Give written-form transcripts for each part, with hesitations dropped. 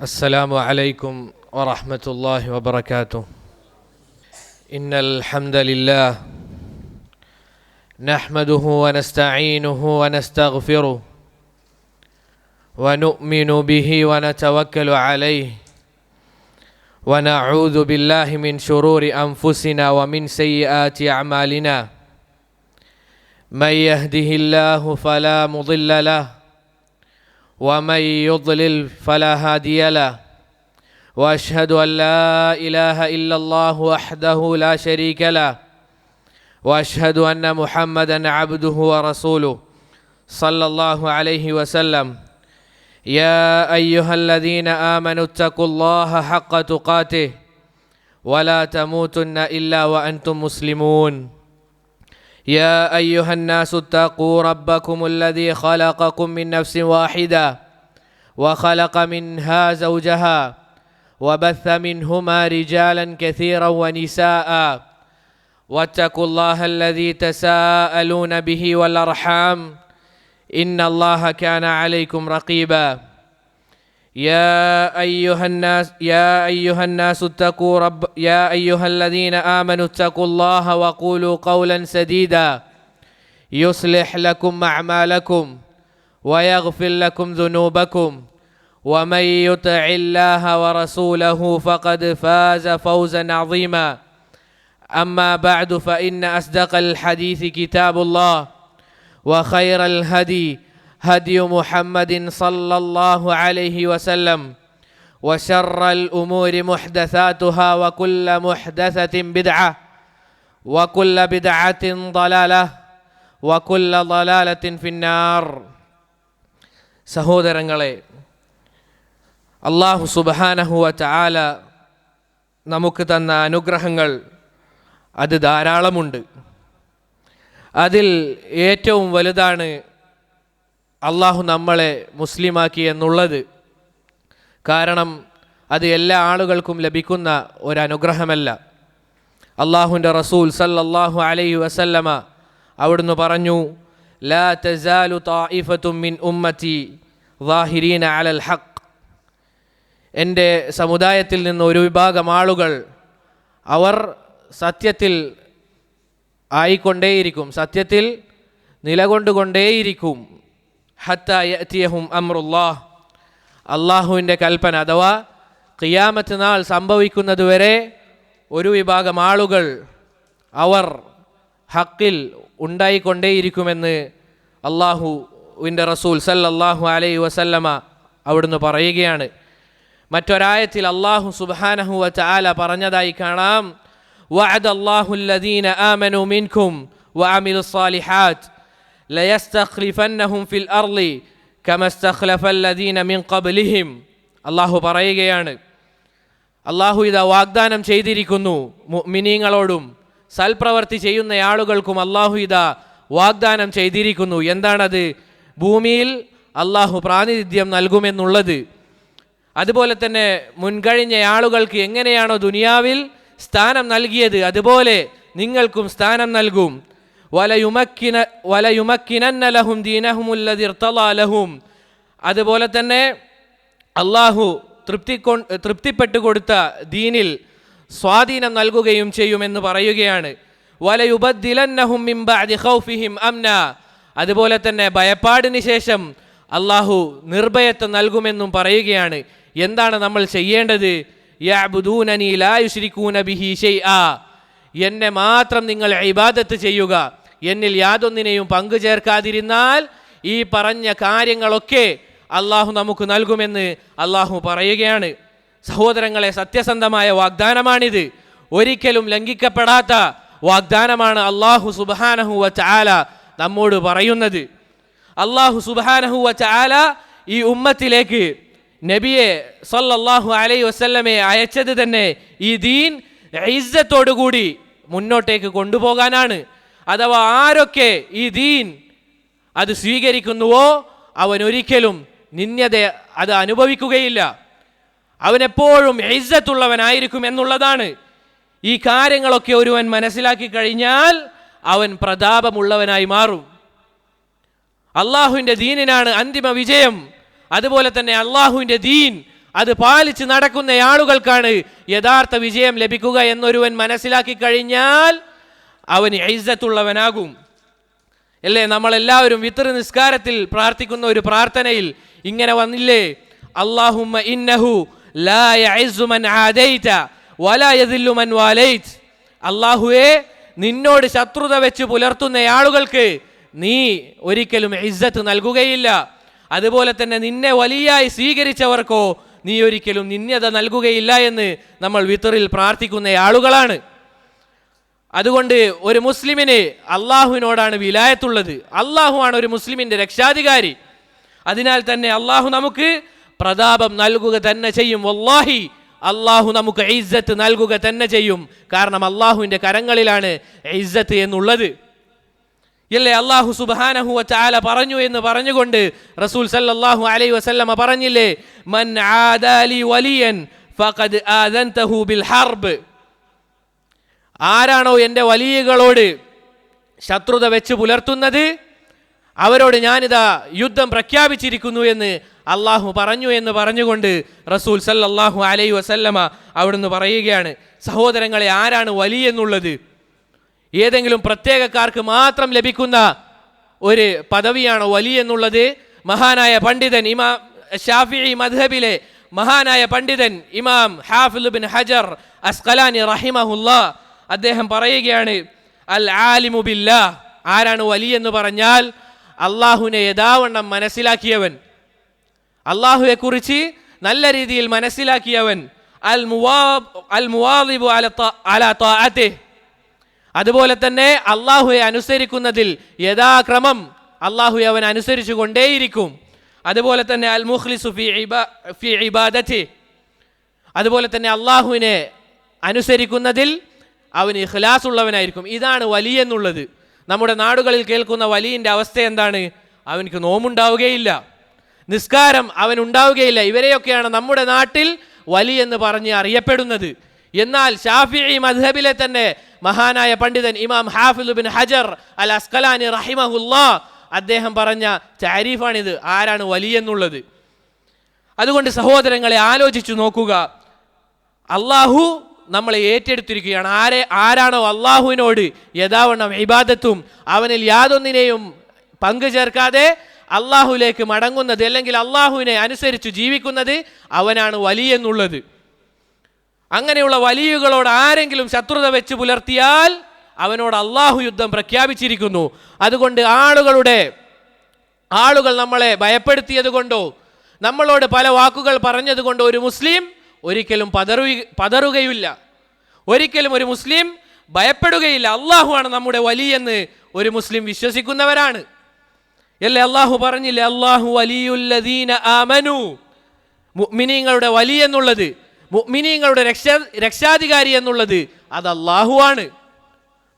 السلام عليكم ورحمة الله وبركاته. إن الحمد لله نحمده ونستعينه ونستغفره ونؤمن به ونتوكل عليه ونعوذ بالله من شرور أنفسنا ومن سيئات أعمالنا. من يهده الله فلا مضل له ومن يضلل فلا هادي له، وأشهد أن لا إله إلا الله وحده لا شريك له، وأشهد أن محمدا عبده ورسوله صلى الله عليه وسلم. يا أيها الذين آمنوا اتقوا الله حق تقاته ولا تموتن إلا وأنتم مسلمون. يا أيها الناس اتقوا ربكم الذي خلقكم من نفس واحدة وخلق منها زوجها وبث منهما رجالا كثيرا ونساء، واتقوا الله الذي تساءلون به والأرحام إن الله كان عليكم رقيبا. يا أيها الذين آمنوا اتقوا الله وقولوا قولا سديدا يصلح لكم أعمالكم ويغفر لكم ذنوبكم، ومن يطع الله ورسوله فقد فاز فوزا عظيما. أما بعد، فإن أصدق الحديث كتاب الله، وخير الهدي هدي محمد صلى الله عليه وسلم، وشر الأمور محدثاتها، وكل محدثة بدعة، وكل بدعة ضلالة، وكل ضلالة في النار. സഹോദരങ്ങളെ, അല്ലാഹു സുബ്ഹാനഹു വ തആല നമുക്ക് തന്ന അനുഗ്രഹങ്ങൾ അത് ധാരാളമുണ്ട്. അതിൽ ഏറ്റവും വലുതാണ് അള്ളാഹു നമ്മളെ മുസ്ലിമാക്കി എന്നുള്ളത്. കാരണം അത് എല്ലാ ആളുകൾക്കും ലഭിക്കുന്ന ഒരനുഗ്രഹമല്ല. അള്ളാഹുവിൻ്റെ റസൂൽ സല്ലല്ലാഹു അലൈഹി വസല്ലമ അവിടുന്ന് പറഞ്ഞു, ലാ തസാലു ത്വാഇഫത്തും മിൻ ഉമ്മത്തി ളാഹിരീന അലൽ ഹഖ്. എൻ്റെ സമുദായത്തിൽ നിന്ന് ഒരു വിഭാഗം ആളുകൾ അവർ സത്യത്തിൽ ആയിക്കൊണ്ടേയിരിക്കും, സത്യത്തിൽ നിലകൊണ്ടുകൊണ്ടേയിരിക്കും. ഹത്താ യഅതിയഹും അംറുല്ലാഹ്, അള്ളാഹുവിൻ്റെ കൽപ്പന അഥവാ ഖിയാമത്ത് നാൾ സംഭവിക്കുന്നതുവരെ ഒരു വിഭാഗം ആളുകൾ അവർ ഹക്കിൽ ഉണ്ടായിക്കൊണ്ടേയിരിക്കുമെന്ന് അള്ളാഹുവിൻ്റെ റസൂൽ സല്ലല്ലാഹു അലൈഹി വസല്ലമ അവിടുന്ന് പറയുകയാണ്. മറ്റൊരായത്തിൽ അള്ളാഹു സുബ്ഹാനഹു വ തആല പറഞ്ഞതായി കാണാം, വഅദല്ലാഹു അല്ലദീന ആമനൂ മിൻകും വഅമിലുസ് സാലിഹാത്ത് ലയസ്തഖ്ലിഫന്നഹും ഫിൽ അർളി കമ ഇസ്തഖ്ലഫല്ലദീന മിൻ ഖബ്ലിഹിം. അള്ളാഹു പറയുകയാണ്, അള്ളാഹു ഇതാ വാഗ്ദാനം ചെയ്തിരിക്കുന്നു മുഅ്മിനീങ്ങളോടും സൽപ്രവർത്തി ചെയ്യുന്ന ആളുകൾക്കും അള്ളാഹു ഇതാ വാഗ്ദാനം ചെയ്തിരിക്കുന്നു. എന്താണത്? ഭൂമിയിൽ അള്ളാഹു പ്രാതിനിധ്യം നൽകുമെന്നുള്ളത്. അതുപോലെ തന്നെ മുൻകഴിഞ്ഞ ആളുകൾക്ക് എങ്ങനെയാണോ ദുനിയാവിൽ സ്ഥാനം നൽകിയത് അതുപോലെ നിങ്ങൾക്കും സ്ഥാനം നൽകും. വലയുമക്കിനന്ന ലഹും ദീനഹുമുല്ലദി ഇർതളാ ലഹും. അതുപോലെ തന്നെ അള്ളാഹു തൃപ്തിപ്പെട്ടു കൊടുത്ത ദീനിൽ സ്വാധീനം നൽകുകയും ചെയ്യുമെന്ന് പറയുകയാണ്. വലയുബദ്ദിലന്നഹും മിൻ ബഅദി ഖൗഫിഹിം അംന. അതുപോലെ തന്നെ ഭയപ്പാടിന് ശേഷം അള്ളാഹു നിർഭയത്വം നൽകുമെന്നും പറയുകയാണ്. എന്താണ് നമ്മൾ ചെയ്യേണ്ടത്? യഅ്ബുദൂനനി ലാ യുശ്രികൂന ബിഹി ശൈആ. എന്നെ മാത്രം നിങ്ങൾ ഇബാദത്ത് ചെയ്യുക, എന്നിൽ യാതൊന്നിനെയും പങ്കു ചേർക്കാതിരുന്നാൽ ഈ പറഞ്ഞ കാര്യങ്ങളൊക്കെ അള്ളാഹു നമുക്ക് നൽകുമെന്ന് അള്ളാഹു പറയുകയാണ്. സഹോദരങ്ങളെ, സത്യസന്ധമായ വാഗ്ദാനമാണിത്. ഒരിക്കലും ലംഘിക്കപ്പെടാത്ത വാഗ്ദാനമാണ് അള്ളാഹു സുബ്ഹാനഹു വ തആല നമ്മോട് പറയുന്നത്. അള്ളാഹു സുബ്ഹാനഹു വ തആല ഈ ഉമ്മത്തിലേക്ക് നബിയെ സല്ലല്ലാഹു അലൈഹി വസല്ലമയെ അയച്ചത് തന്നെ ഈ ദീൻ ഇസ്സത്തോടുകൂടി മുന്നോട്ടേക്ക് കൊണ്ടുപോകാനാണ്. അഥവാ ആരൊക്കെ ഈ ദീൻ അത് സ്വീകരിക്കുന്നുവോ അവൻ ഒരിക്കലും നിന്ദ്യത അത് അനുഭവിക്കുകയില്ല. അവനെപ്പോഴും ഇസ്സത്തുള്ളവനായിരിക്കും എന്നുള്ളതാണ്. ഈ കാര്യങ്ങളൊക്കെ ഒരുവൻ മനസ്സിലാക്കി കഴിഞ്ഞാൽ അവൻ പ്രതാപമുള്ളവനായി മാറും. അള്ളാഹുവിൻ്റെ ദീനിനാണ് അന്തിമ വിജയം. അതുപോലെ തന്നെ അള്ളാഹുവിൻ്റെ ദീൻ അത് പാലിച്ച് നടക്കുന്ന ആളുകൾക്കാണ് യഥാർത്ഥ വിജയം ലഭിക്കുക എന്നൊരുവൻ മനസ്സിലാക്കി കഴിഞ്ഞാൽ അവൻ ഇസ്സത്തുള്ളവനാകും. അല്ലേ, നമ്മളെല്ലാവരും വിത്ർ നിസ്കാരത്തിൽ പ്രാർത്ഥിക്കുന്ന ഒരു പ്രാർത്ഥനയിൽ ഇങ്ങനെ വന്നില്ലേ, അല്ലാഹുമ്മ ഇന്നഹു ലാ യഇസ്സു മൻ ആദൈത വലാ യദില്ലു മൻ വാലൈത. അല്ലാഹുവേ, നിന്നോട് ശത്രുത വെച്ച് പുലർത്തുന്ന ആളുകൾക്ക് നീ ഒരിക്കലും ഇസ്സത്ത് നൽകുകയില്ല, അതുപോലെ തന്നെ നിന്നെ വലിയായി സ്വീകരിച്ചവർക്കോ നീ ഒരിക്കലും നിന്യത നൽകുകയില്ല എന്ന് നമ്മൾ വിത്റിൽ പ്രാർത്ഥിക്കുന്ന ആളുകളാണ്. അതുകൊണ്ട് ഒരു മുസ്ലിമിന് അള്ളാഹുവിനോടാണ് വിലായത്തുള്ളത്. അള്ളാഹുവാണ് ഒരു മുസ്ലിമിൻ്റെ രക്ഷാധികാരി. അതിനാൽ തന്നെ അള്ളാഹു നമുക്ക് പ്രതാപം നൽകുക തന്നെ ചെയ്യും. വല്ലാഹി, അള്ളാഹു നമുക്ക് ഇസ്സത്ത് നൽകുക തന്നെ ചെയ്യും. കാരണം അള്ളാഹുവിൻ്റെ കരങ്ങളിലാണ് ഇസ്സത്ത് എന്നുള്ളത്. ഇല്ലേ, അള്ളാഹു സുബ്ഹാനഹു വ തആല പറഞ്ഞു എന്ന് പറഞ്ഞുകൊണ്ട് റസൂൽ സല്ലല്ലാഹു അലൈഹി വസല്ലമ പറഞ്ഞില്ലേ, മൻ ആദാലി വലിയൻ ഫഖദ് ആദൻതഹു ബിൽ ഹർബ്. ആരാണോ എൻ്റെ വലിയകളോട് ശത്രുത വെച്ച് പുലർത്തുന്നത് അവരോട് ഞാനിതാ യുദ്ധം പ്രഖ്യാപിച്ചിരിക്കുന്നു എന്ന് അള്ളാഹു പറഞ്ഞു എന്ന് പറഞ്ഞുകൊണ്ട് റസൂൽ സല്ലല്ലാഹു അലൈഹി വസല്ലമ അവിടുന്ന് പറയുകയാണ്. സഹോദരങ്ങളെ, ആരാണ് വലി എന്നുള്ളത്? ഏതെങ്കിലും പ്രത്യേകക്കാർക്ക് മാത്രം ലഭിക്കുന്ന ഒരു പദവിയാണോ വലി എന്നുള്ളത്? മഹാനായ പണ്ഡിതൻ ഇമാം ഷാഫിഈ മദ്ഹബിലെ മഹാനായ പണ്ഡിതൻ ഇമാം ഹാഫിദ് ഇബ്നു ഹജർ അസ്ഖലാനി റഹിമഹുല്ലാ അദ്ദേഹം പറയുകയാണ്, അൽ ആലിമു ബില്ലാഹ്. ആരാണ് വലി എന്ന് പറഞ്ഞാൽ അള്ളാഹുവിനെ യഥാവണ്ണം മനസ്സിലാക്കിയവൻ, അള്ളാഹുവെ കുറിച്ച് നല്ല രീതിയിൽ മനസ്സിലാക്കിയവൻ, അൽ മുവാദിബു അലാ ത്വാഅതിഹി. അതുപോലെ തന്നെ അള്ളാഹുവെ അനുസരിക്കുന്നതിൽ യഥാക്രമം അള്ളാഹുവെ അവൻ അനുസരിച്ചു കൊണ്ടേയിരിക്കും. അതുപോലെ തന്നെ അൽ മുഖ്ലിസു ഫി ഇബാദതി. അതുപോലെ തന്നെ അള്ളാഹുവിനെ അനുസരിക്കുന്നതിൽ അവൻ ഇഖ്ലാസ് ഉള്ളവനായിരിക്കും. ഇതാണ് വലി എന്നുള്ളത്. നമ്മുടെ നാടുകളിൽ കേൾക്കുന്ന വലിയിൻ്റെ അവസ്ഥ എന്താണ്? അവനക്ക് നോമ്പുണ്ടാവുകയില്ല, നിസ്കാരം അവൻ ഉണ്ടാവുകയില്ല. ഇവരെയൊക്കെയാണ് നമ്മുടെ നാട്ടിൽ വലി എന്ന് പറഞ്ഞ് അറിയപ്പെടുന്നത്. എന്നാൽ ഷാഫിഈ മദ്ഹബിലെ തന്നെ മഹാനായ പണ്ഡിതൻ ഇമാം ഹാഫിദ് ഇബ്നു ഹജർ അൽ അസ്ഖലാനി റഹിമഹുല്ലാ അദ്ദേഹം പറഞ്ഞ താരീഫാണിത്, ആരാണ് വലി എന്നുള്ളത്. അതുകൊണ്ട് സഹോദരങ്ങളെ, ആലോചിച്ചു നോക്കുക, അള്ളാഹു നമ്മളെ ഏറ്റെടുത്തിരിക്കുകയാണ്. ആരാണോ അള്ളാഹുവിനോട് യഥാവണ്ണം ഇബാദത്തും അവനിൽ യാതൊന്നിനെയും പങ്കു ചേർക്കാതെ അള്ളാഹുവിലേക്ക് മടങ്ങുന്നത്, അല്ലെങ്കിൽ അള്ളാഹുവിനെ അനുസരിച്ച് ജീവിക്കുന്നത്, അവനാണ് വലി എന്നുള്ളത്. അങ്ങനെയുള്ള വലിയുകളോട് ആരെങ്കിലും ശത്രുത വെച്ച് പുലർത്തിയാൽ അവനോട് അള്ളാഹു യുദ്ധം പ്രഖ്യാപിച്ചിരിക്കുന്നു. അതുകൊണ്ട് ആളുകൾ നമ്മളെ ഭയപ്പെടുത്തിയത് കൊണ്ടോ നമ്മളോട് പല വാക്കുകൾ പറഞ്ഞത് കൊണ്ടോ ഒരു മുസ്ലിം ഒരിക്കലും പതറുകയില്ല, ഒരിക്കലും ഒരു മുസ്ലിം ഭയപ്പെടുകയില്ല. അള്ളാഹുവാണ് നമ്മുടെ വലി എന്ന് ഒരു മുസ്ലിം വിശ്വസിക്കുന്നവരാണ്. അല്ലേ, അള്ളാഹു പറഞ്ഞില്ലേ, അല്ലാഹു വലിയുല്ലദീന ആമനു. മുഅ്മിനീങ്ങളുടെ വലി എന്നുള്ളത്, മുഅ്മിനീങ്ങളുടെ രക്ഷാധികാരി എന്നുള്ളത് അത് അള്ളാഹുവാണ്.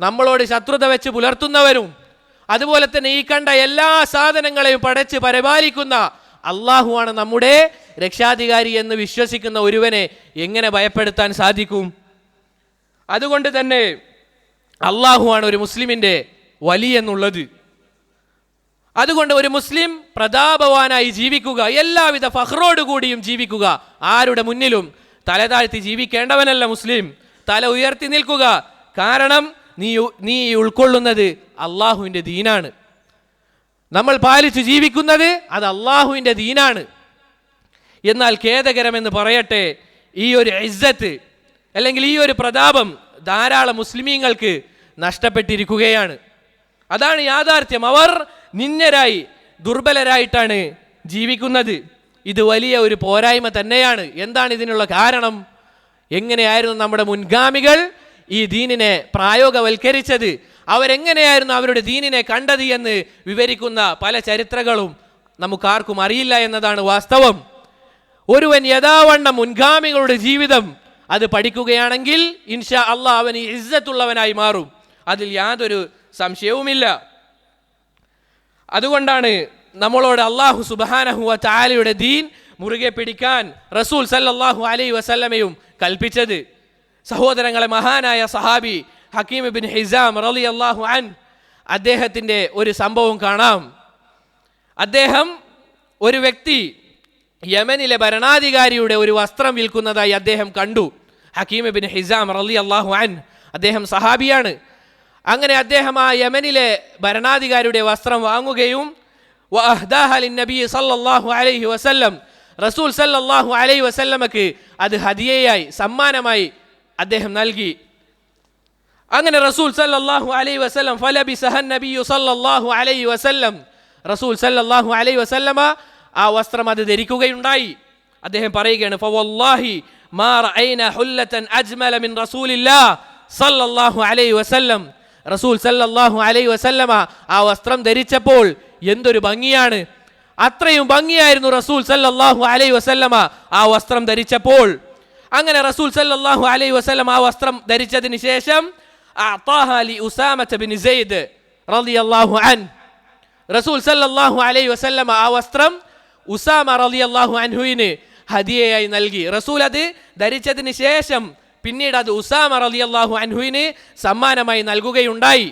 നമ്മളോട് ശത്രുത വെച്ച് പുലർത്തുന്നവരും അതുപോലെ തന്നെ ഈ കണ്ട എല്ലാ സാധനങ്ങളെയും പടച്ച് പരിപാലിക്കുന്ന അള്ളാഹുവാണ് നമ്മുടെ രക്ഷാധികാരി എന്ന് വിശ്വസിക്കുന്ന ഒരുവനെ എങ്ങനെ ഭയപ്പെടുത്താൻ സാധിക്കും? അതുകൊണ്ട് തന്നെ അള്ളാഹുവാണ് ഒരു മുസ്ലിമിൻ്റെ വലി എന്നുള്ളത്. അതുകൊണ്ട് ഒരു മുസ്ലിം പ്രതാപവാനായി ജീവിക്കുക, എല്ലാവിധ ഫഖ്റോടുകൂടിയും ജീവിക്കുക. ആരുടെ മുന്നിലും തല താഴ്ത്തി ജീവിക്കേണ്ടവനല്ല മുസ്ലിം, തല ഉയർത്തി നിൽക്കുക. കാരണം നീ ഉൾക്കൊള്ളുന്നത് അള്ളാഹുവിൻ്റെ ദീനാണ്. നമ്മൾ പാലിച്ചു ജീവിക്കുന്നത് അത് അള്ളാഹുവിൻ്റെ ദീനാണ്. എന്നാൽ ഖേദകരമെന്ന് പറയട്ടെ, ഈ ഒരു ഇസ്സത്ത് അല്ലെങ്കിൽ ഈ ഒരു പ്രതാപം ധാരാളം മുസ്ലിമീങ്ങൾക്ക് നഷ്ടപ്പെട്ടിരിക്കുകയാണ്. അതാണ് യാഥാർത്ഥ്യം. അവർ നിന്ദരായി ദുർബലരായിട്ടാണ് ജീവിക്കുന്നത്. ഇത് വലിയ ഒരു പോരായ്മ തന്നെയാണ്. എന്താണ് ഇതിനുള്ള കാരണം? എങ്ങനെയായിരുന്നു നമ്മുടെ മുൻഗാമികൾ ഈ ദീനിനെ പ്രായോഗവൽക്കരിച്ചത്, അവരെങ്ങനെയായിരുന്നു അവരുടെ ദീനിനെ കണ്ടത് എന്ന് വിവരിക്കുന്ന പല ചരിത്രങ്ങളും നമുക്കാർക്കും അറിയില്ല എന്നതാണ് വാസ്തവം. ഒരുവൻ യഥാവണ്ണം മുൻഗാമികളുടെ ജീവിതം അത് പഠിക്കുകയാണെങ്കിൽ ഇൻഷാ അള്ളാഹ് അവൻ ഇസ്സത്തുള്ളവനായി മാറും, അതിൽ യാതൊരു സംശയവുമില്ല. അതുകൊണ്ടാണ് നമ്മളോട് അള്ളാഹു സുബ്ഹാനഹു വ തആലയുടെ ദീൻ മുറുകെ പിടിക്കാൻ റസൂൽ സല്ലല്ലാഹു അലൈഹി വസല്ലമയും കൽപ്പിച്ചത്. സഹോദരങ്ങളെ, മഹാനായ സഹാബി ഹക്കീം ഇബ്നു ഹിസാം റളിയല്ലാഹു അൻഹു അദ്ദേഹത്തിൻ്റെ ഒരു സംഭവം കാണാം. അദ്ദേഹം ഒരു വ്യക്തി യമനിലെ ഭരണാധികാരിയുടെ ഒരു വസ്ത്രം വിൽക്കുന്നതായി അദ്ദേഹം കണ്ടു. ഹക്കീം ഇബ്നു ഹിസാം റളിയല്ലാഹു അൻഹു, അദ്ദേഹം സഹാബിയാണ്. അങ്ങനെ അദ്ദേഹം ആ യമനിലെ ഭരണാധികാരിയുടെ വസ്ത്രം വാങ്ങുകയും വഅഹ്ദാഹ ലിന്നബി സല്ലല്ലാഹു അലൈഹി വസല്ലം, റസൂൽ സല്ലല്ലാഹു അലൈഹി വസല്ലമക്ക് അത് ഹദിയയായി, സമ്മാനമായി അദ്ദേഹം നൽകി. അങ്ങനെ റസൂൽ സല്ലല്ലാഹു അലൈഹി വസല്ലം ഫലബിസഹ നബിയു സല്ലല്ലാഹു അലൈഹി വസല്ലം, റസൂൽ സല്ലല്ലാഹു അലൈഹി വസല്ലമ ആ വസ്ത്രം അത് ധരിക്കുകയുണ്ടായി. അദ്ദേഹം പറയുകയാണ്, ഫവല്ലാഹി മാ റഅയ്നാ ഹുല്ലതൻ അജ്മല മിൻ റസൂലില്ലാഹ് സല്ലല്ലാഹു അലൈഹി വസല്ലം. റസൂൽ സല്ലല്ലാഹു അലൈഹി വസല്ലമ ആ വസ്ത്രം ധരിച്ചപ്പോൾ എന്തൊരു ഭംഗിയാണ്! അത്രയും ഭംഗിയായിരുന്നു റസൂൽ സല്ലല്ലാഹു അലൈഹി വസല്ലമ ആ വസ്ത്രം ധരിച്ചപ്പോൾ. അങ്ങനെ റസൂൽ സല്ലല്ലാഹു അലൈഹി വസല്ലം ആ വസ്ത്രം ധരിച്ചതിന് ശേഷം അഅതാഹാ ലി ഉസാമത ബിൻ സെയ്ദ് റളിയല്ലാഹു അൻഹു, റസൂൽ സല്ലല്ലാഹു അലൈഹി വസല്ലമ ആ വസ്ത്രം ഉസാമ റളിയല്ലാഹു അൻഹുവിന് ഹദിയയായി നൽകി. റസൂൽ അത് ധരിച്ചതിന് ശേഷം പിന്നീട് അത് ഉസാമ റളിയല്ലാഹു അൻഹുവിന് സമ്മാനമായി നൽകുകയുണ്ടായി.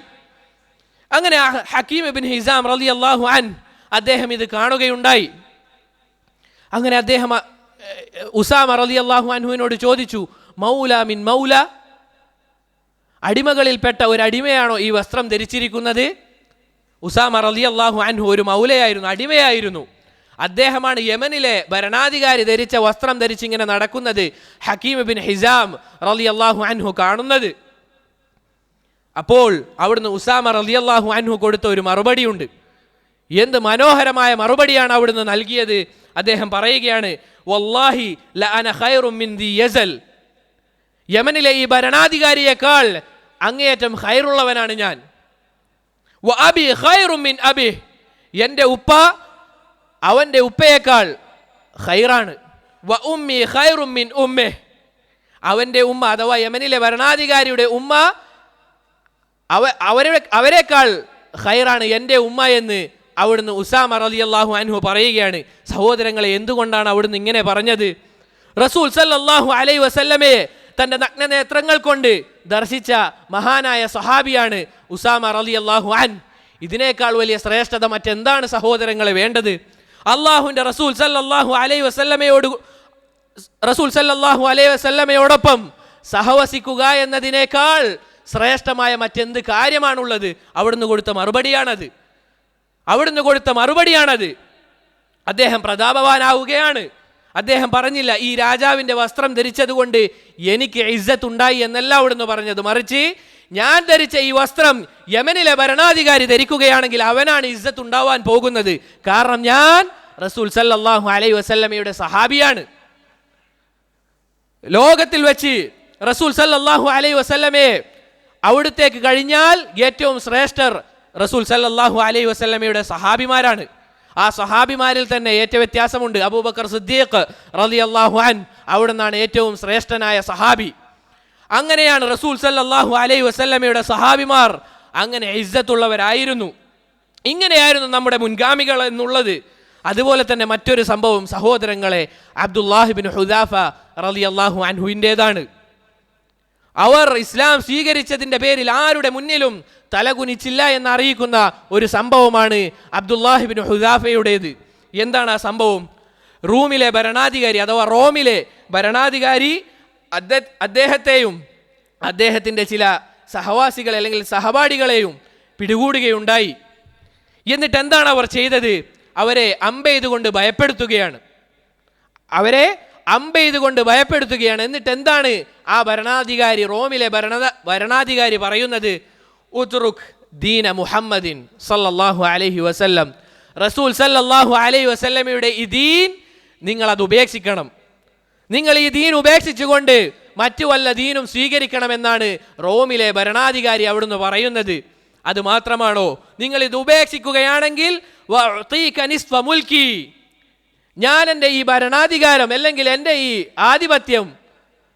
അങ്ങനെ ഹക്കീം ഇബ്നു ഹിസാം റളിയല്ലാഹു അൻഹു അദ്ദേഹം ഇത് കാണുകയുണ്ടായി. അങ്ങനെ അദ്ദേഹം ഉസാമ റളിയല്ലാഹു അൻഹുവിനോട് ചോദിച്ചു, മൗല മിൻ മൗല, അടിമകളിൽപ്പെട്ട ഒരു അടിമയാണോ ഈ വസ്ത്രം ധരിച്ചിരിക്കുന്നത്? ഉസാമ റളിയല്ലാഹു അൻഹു ഒരു മൗലയായിരുന്നു, അടിമയായിരുന്നു. അദ്ദേഹമാണ് യമനിലെ ഭരണാധികാരി ധരിച്ച വസ്ത്രം ധരിച്ചിങ്ങനെ നടക്കുന്നത് ഹക്കീം ഇബ്നു ഹിസാം റളിയല്ലാഹു അൻഹു കാണുന്നത്. അപ്പോൾ അവിടുന്ന് ഉസാമ റളിയല്ലാഹു അൻഹു കൊടുത്ത ഒരു മറുപടിയുണ്ട്. എന്ത് മനോഹരമായ മറുപടിയാണ് അവിടുന്ന് നൽകിയത്! അദ്ദേഹം പറയുകയാണ്, വല്ലാഹി ലഅന ഖൈറും മിൻ ദി യസൽ, യമനിലെ ഈ ഭരണാധികാരിയേക്കാൾ അങ്ങേയറ്റം ഖൈറുള്ളവനാണ് ഞാൻ. വ അബി ഖൈറും മിൻ അബി, എൻ്റെ ഉപ്പ അവൻ്റെ ഉപ്പയേക്കാൾ ഖൈറാണ്. വ ഉമ്മി ഖൈറും മിൻ ഉമ്മി, അവൻ്റെ ഉമ്മ അഥവാ യമനിലെ ഭരണാധികാരിയുടെ ഉമ്മ അവരെക്കാൾ ഖൈറാണ് എൻ്റെ ഉമ്മ എന്ന് അവിടുന്ന് ഉസാമ റളിയല്ലാഹു അൻഹു പറയുകയാണ്. സഹോദരങ്ങളെ, എന്തുകൊണ്ടാണ് അവിടുന്ന് ഇങ്ങനെ പറഞ്ഞത്? റസൂൽ സല്ലല്ലാഹു അലൈഹി വസല്ലമയെ തൻ്റെ നഗ്നനേത്രങ്ങൾ കൊണ്ട് ദർശിച്ച മഹാനായ സഹാബിയാണ് ഉസാമ റളിയല്ലാഹു അൻഹു. ഇതിനേക്കാൾ വലിയ ശ്രേഷ്ഠത മറ്റെന്താണ് സഹോദരങ്ങളെ വേണ്ടത്? അള്ളാഹുവിൻ്റെ റസൂൽ സല്ലല്ലാഹു അലൈഹി വസല്ലമയോടൊപ്പം സഹവസിക്കുക എന്നതിനേക്കാൾ ശ്രേഷ്ഠമായ മറ്റെന്ത് കാര്യമാണുള്ളത്? അവിടുന്ന് കൊടുത്ത മറുപടിയാണത്. അദ്ദേഹം പ്രതാപവാനാവുകയാണ്. അദ്ദേഹം പറഞ്ഞില്ല, ഈ രാജാവിൻ്റെ വസ്ത്രം ധരിച്ചത് കൊണ്ട് എനിക്ക് ഇസ്സത്ത് ഉണ്ടായി എന്നല്ല അവിടുന്ന് പറഞ്ഞത്. മറിച്ച് ഞാൻ ധരിച്ച ഈ വസ്ത്രം യമനിലെ ഭരണാധികാരി ധരിക്കുകയാണെങ്കിൽ അവനാണ് ഇസ്സത്ത് ഉണ്ടാവാൻ പോകുന്നത്. കാരണം ഞാൻ റസൂൽ സല്ലല്ലാഹു അലൈഹി വസല്ലമയുടെ സഹാബിയാണ്. ലോകത്തിൽ വെച്ച് റസൂൽ സല്ലല്ലാഹു അലൈഹി വസല്ലമയെ അവിടുത്തേക്ക് കഴിഞ്ഞാൽ ഏറ്റവും ശ്രേഷ്ഠർ റസൂൽ സല്ലല്ലാഹു അലൈഹി വസല്ലമയുടെ സഹാബിമാരാണ്. ആ സഹാബിമാരിൽ തന്നെ ഏറ്റവും വ്യത്യാസമുണ്ട്. അബൂബക്കർ സിദ്ദീഖ് റളിയല്ലാഹു അൻഹു അവിടുന്നാണ് ഏറ്റവും ശ്രേഷ്ഠനായ സഹാബി. അങ്ങനെയാണ് റസൂൽ സല്ലല്ലാഹു അലൈഹി വസല്ലമയുടെ സഹാബിമാർ അങ്ങനെ ഇസ്സത്തുള്ളവരായിരുന്നു. ഇങ്ങനെയായിരുന്നു നമ്മുടെ മുൻഗാമികൾ എന്നുള്ളത്. അതുപോലെ തന്നെ മറ്റൊരു സംഭവം സഹോദരങ്ങളെ അബ്ദുല്ലാഹി ഇബ്നു ഹുദാഫ റളിയല്ലാഹു അൻഹുവിൻ്റെതാണ്. അവർ ഇസ്ലാം സ്വീകരിച്ചതിൻ്റെ പേരിൽ ആരുടെ മുന്നിലും തലകുനിച്ചില്ല എന്നറിയിക്കുന്ന ഒരു സംഭവമാണ് അബ്ദുല്ലാഹി ഇബ്നു ഹുദാഫയുടേത്. എന്താണ് ആ സംഭവം? റൂമിലെ ഭരണാധികാരി അഥവാ റോമിലെ ഭരണാധികാരി അദ്ദേഹത്തെയും അദ്ദേഹത്തിൻ്റെ ചില സഹവാസികളെ അല്ലെങ്കിൽ സഹപാഠികളെയും പിടികൂടുകയുണ്ടായി. എന്നിട്ട് എന്താണ് അവർ ചെയ്തത്? അവരെ അമ്പെയ്തുകൊണ്ട് ഭയപ്പെടുത്തുകയാണ്. എന്നിട്ട് എന്താണ് ആ ഭരണാധികാരി, റോമിലെ ഭരണാധികാരി പറയുന്നത്? ഉത്റുക് ദീന മുഹമ്മദിൻ സല്ലല്ലാഹു അലൈഹി വസല്ലം, റസൂൽ സല്ലല്ലാഹു അലൈഹി വസല്ലമയുടെ ഈ ദീൻ നിങ്ങൾ അത് ഉപേക്ഷിക്കണം. നിങ്ങൾ ഈ ദീൻ ഉപേക്ഷിച്ചുകൊണ്ട് മറ്റു വല്ല ദീനും സ്വീകരിക്കണമെന്നാണ് റോമിലെ ഭരണാധികാരി അവിടുന്ന് പറയുന്നത്. അത് മാത്രമാണോ? നിങ്ങൾ ഇത് ഉപേക്ഷിക്കുകയാണെങ്കിൽ ഞാൻ എൻ്റെ ഈ ഭരണാധികാരം അല്ലെങ്കിൽ എൻ്റെ ഈ ആധിപത്യം,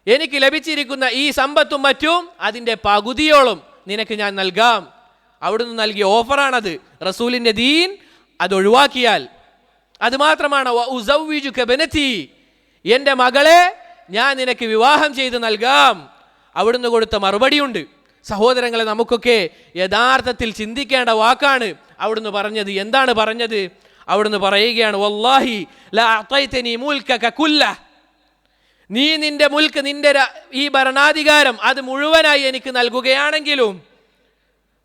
എനിക്ക് ലഭിച്ചിരിക്കുന്ന ഈ സമ്പത്തും മറ്റും അതിൻ്റെ പകുതിയോളം നിനക്ക് ഞാൻ നൽകാം. അവിടുന്ന് നൽകിയ ഓഫറാണത്. റസൂലിൻ്റെ ദീൻ അത് ഒഴിവാക്കിയാൽ. അത് മാത്രമാണ് എൻ്റെ മകളെ ഞാൻ നിനക്ക് വിവാഹം ചെയ്ത് നൽകാം. അവിടുന്ന് കൊടുത്ത മറുപടിയുണ്ട്. സഹോദരങ്ങളെ, നമുക്കൊക്കെ യഥാർത്ഥത്തിൽ ചിന്തിക്കേണ്ട വാക്കാണ് അവിടുന്ന് പറഞ്ഞത്. എന്താണ് പറഞ്ഞത്? അവിടുന്ന് പറയുകയാണ്, വല്ലാഹി ലാ അഅതൈതനി മുൽകക കുല്ലഹ്, നീ നിന്റെ മുൽക്ക്, നിന്റെ ഈ ഭരണാധികാരം അത് മുഴുവനായി എനിക്ക് നൽകുകയാണെങ്കിലും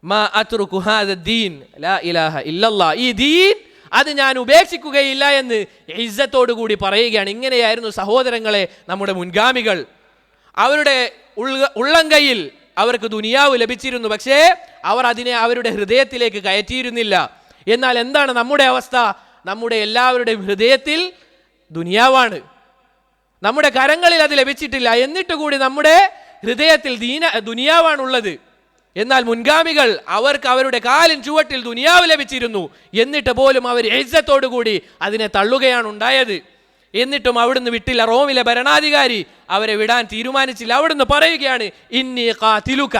മാ അത്റുകു ഹാദ ദീൻ ലാ ഇലാഹ ഇല്ലല്ലാഹ്, ഈ ദീൻ അത് ഞാൻ ഉപേക്ഷിക്കുകയില്ല എന്ന് ഇസ്സത്തോടു കൂടി പറയുകയാണ്. ഇങ്ങനെയായിരുന്നു സഹോദരങ്ങളെ നമ്മുടെ മുൻഗാമികൾ. അവരുടെ ഉള്ളംകൈയിൽ അവർക്ക് ദുനിയാവ് ലഭിച്ചിരുന്നു, പക്ഷേ അവർ അതിനെ അവരുടെ ഹൃദയത്തിലേക്ക് കയറ്റിയിരുന്നില്ല. എന്നാൽ എന്താണ് നമ്മുടെ അവസ്ഥ? നമ്മുടെ എല്ലാവരുടെയും ഹൃദയത്തിൽ ദുനിയാവാണ്. നമ്മുടെ കരങ്ങളിൽ അത് ലഭിച്ചിട്ടില്ല, എന്നിട്ട് കൂടി നമ്മുടെ ഹൃദയത്തിൽ ദുനിയാവാണുള്ളത്. എന്നാൽ മുൻഗാമികൾ അവർക്ക് അവരുടെ കാലിൻ ചുവട്ടിൽ ദുനിയാവ് ലഭിച്ചിരുന്നു, എന്നിട്ട് പോലും അവർ ഇസ്സത്തോടു കൂടി അതിനെ തള്ളുകയാണ് ഉണ്ടായത്. എന്നിട്ടും അവിടുന്ന് വിട്ടില്ല. റോമിലെ ഭരണാധികാരി അവരെ വിടാൻ തീരുമാനിച്ചില്ല. അവിടുന്ന് പറയുകയാണ്, ഇന്നി ഖാതിലുക,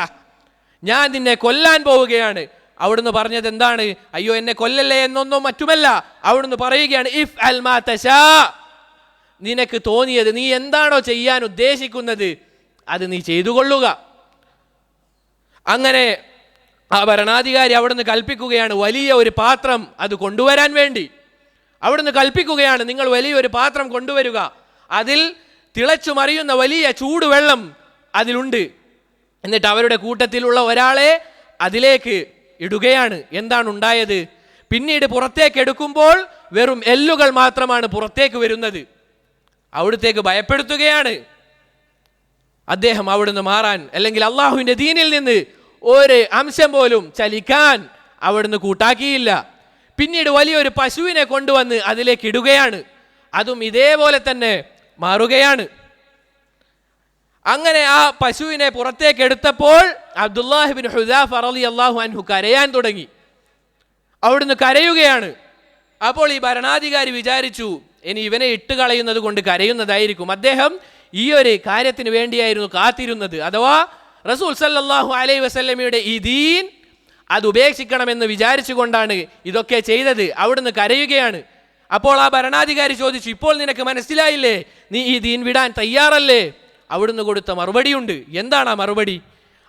ഞാൻ നിന്നെ കൊല്ലാൻ പോവുകയാണ്. അവിടുന്ന് പറഞ്ഞത് എന്താണ്? അയ്യോ എന്നെ കൊല്ലല്ലേ എന്നൊന്നും മറ്റുമല്ല. അവിടുന്ന് പറയുകയാണ്, ഇഫ് അൽ മാ തശാ, നിനക്ക് തോന്നിയത്, നീ എന്താണോ ചെയ്യാൻ ഉദ്ദേശിക്കുന്നത് അത് നീ ചെയ്തു കൊള്ളുക. അങ്ങനെ ആ ഭരണാധികാരി അവിടുന്ന് കൽപ്പിക്കുകയാണ് വലിയ ഒരു പാത്രം അത് കൊണ്ടുവരാൻ വേണ്ടി. അവിടുന്ന് കൽപ്പിക്കുകയാണ്, നിങ്ങൾ വലിയൊരു പാത്രം കൊണ്ടുവരിക, അതിൽ തിളച്ചു മറിയുന്ന വലിയ ചൂടുവെള്ളം അതിലുണ്ട്. എന്നിട്ട് അവരുടെ കൂട്ടത്തിലുള്ള ഒരാളെ അതിലേക്ക് ഇടുകയാണ്. എന്താണ് ഉണ്ടായത്? പിന്നീട് പുറത്തേക്ക് എടുക്കുമ്പോൾ വെറും എല്ലുകൾ മാത്രമാണ് പുറത്തേക്ക് വരുന്നത്. അവിടുത്തേക്ക് ഭയപ്പെടുത്തുകയാണ്. അദ്ദേഹം അവിടുന്ന് മാറാൻ, അല്ലെങ്കിൽ അള്ളാഹുവിൻ്റെ ദീനിൽ നിന്ന് ഒരു അംശം പോലും ചലിക്കാൻ അവിടുന്ന് കൂട്ടാക്കിയില്ല. പിന്നീട് വലിയൊരു പശുവിനെ കൊണ്ടുവന്ന് അതിലേക്ക് ഇടുകയാണ്. അതും ഇതേപോലെ തന്നെ മാറുകയാണ്. അങ്ങനെ ആ പശുവിനെ പുറത്തേക്ക് എടുത്തപ്പോൾ അബ്ദുല്ലാഹി ഇബ്നു ഹുദാഫ റളിയല്ലാഹു അൻഹു കരയാൻ തുടങ്ങി. അവിടുന്ന് കരയുകയാണ്. അപ്പോൾ ഈ ഭരണാധികാരി വിചാരിച്ചു, ഇനി ഇവനെ ഇട്ട് കളയുന്നത് കൊണ്ട് കരയുന്നതായിരിക്കും. അദ്ദേഹം ഈ ഒരു കാര്യത്തിന് വേണ്ടിയായിരുന്നു കാത്തിരുന്നത്. അഥവാ റസൂൽ സല്ലല്ലാഹു അലൈഹി വസല്ലമയുടെ ഈ ദീൻ അത് ഉപേക്ഷിക്കണമെന്ന് വിചാരിച്ചുകൊണ്ടാണ് ഇതൊക്കെ ചെയ്തത്. അവിടുന്ന് കരയുകയാണ്. അപ്പോൾ ആ ഭരണാധികാരി ചോദിച്ചു, ഇപ്പോൾ നിനക്ക് മനസ്സിലായില്ലേ, നീ ഈ ദീൻ വിടാൻ തയ്യാറല്ലേ? അവിടുന്ന് കൊടുത്ത മറുപടിയുണ്ട്. എന്താണ് ആ മറുപടി?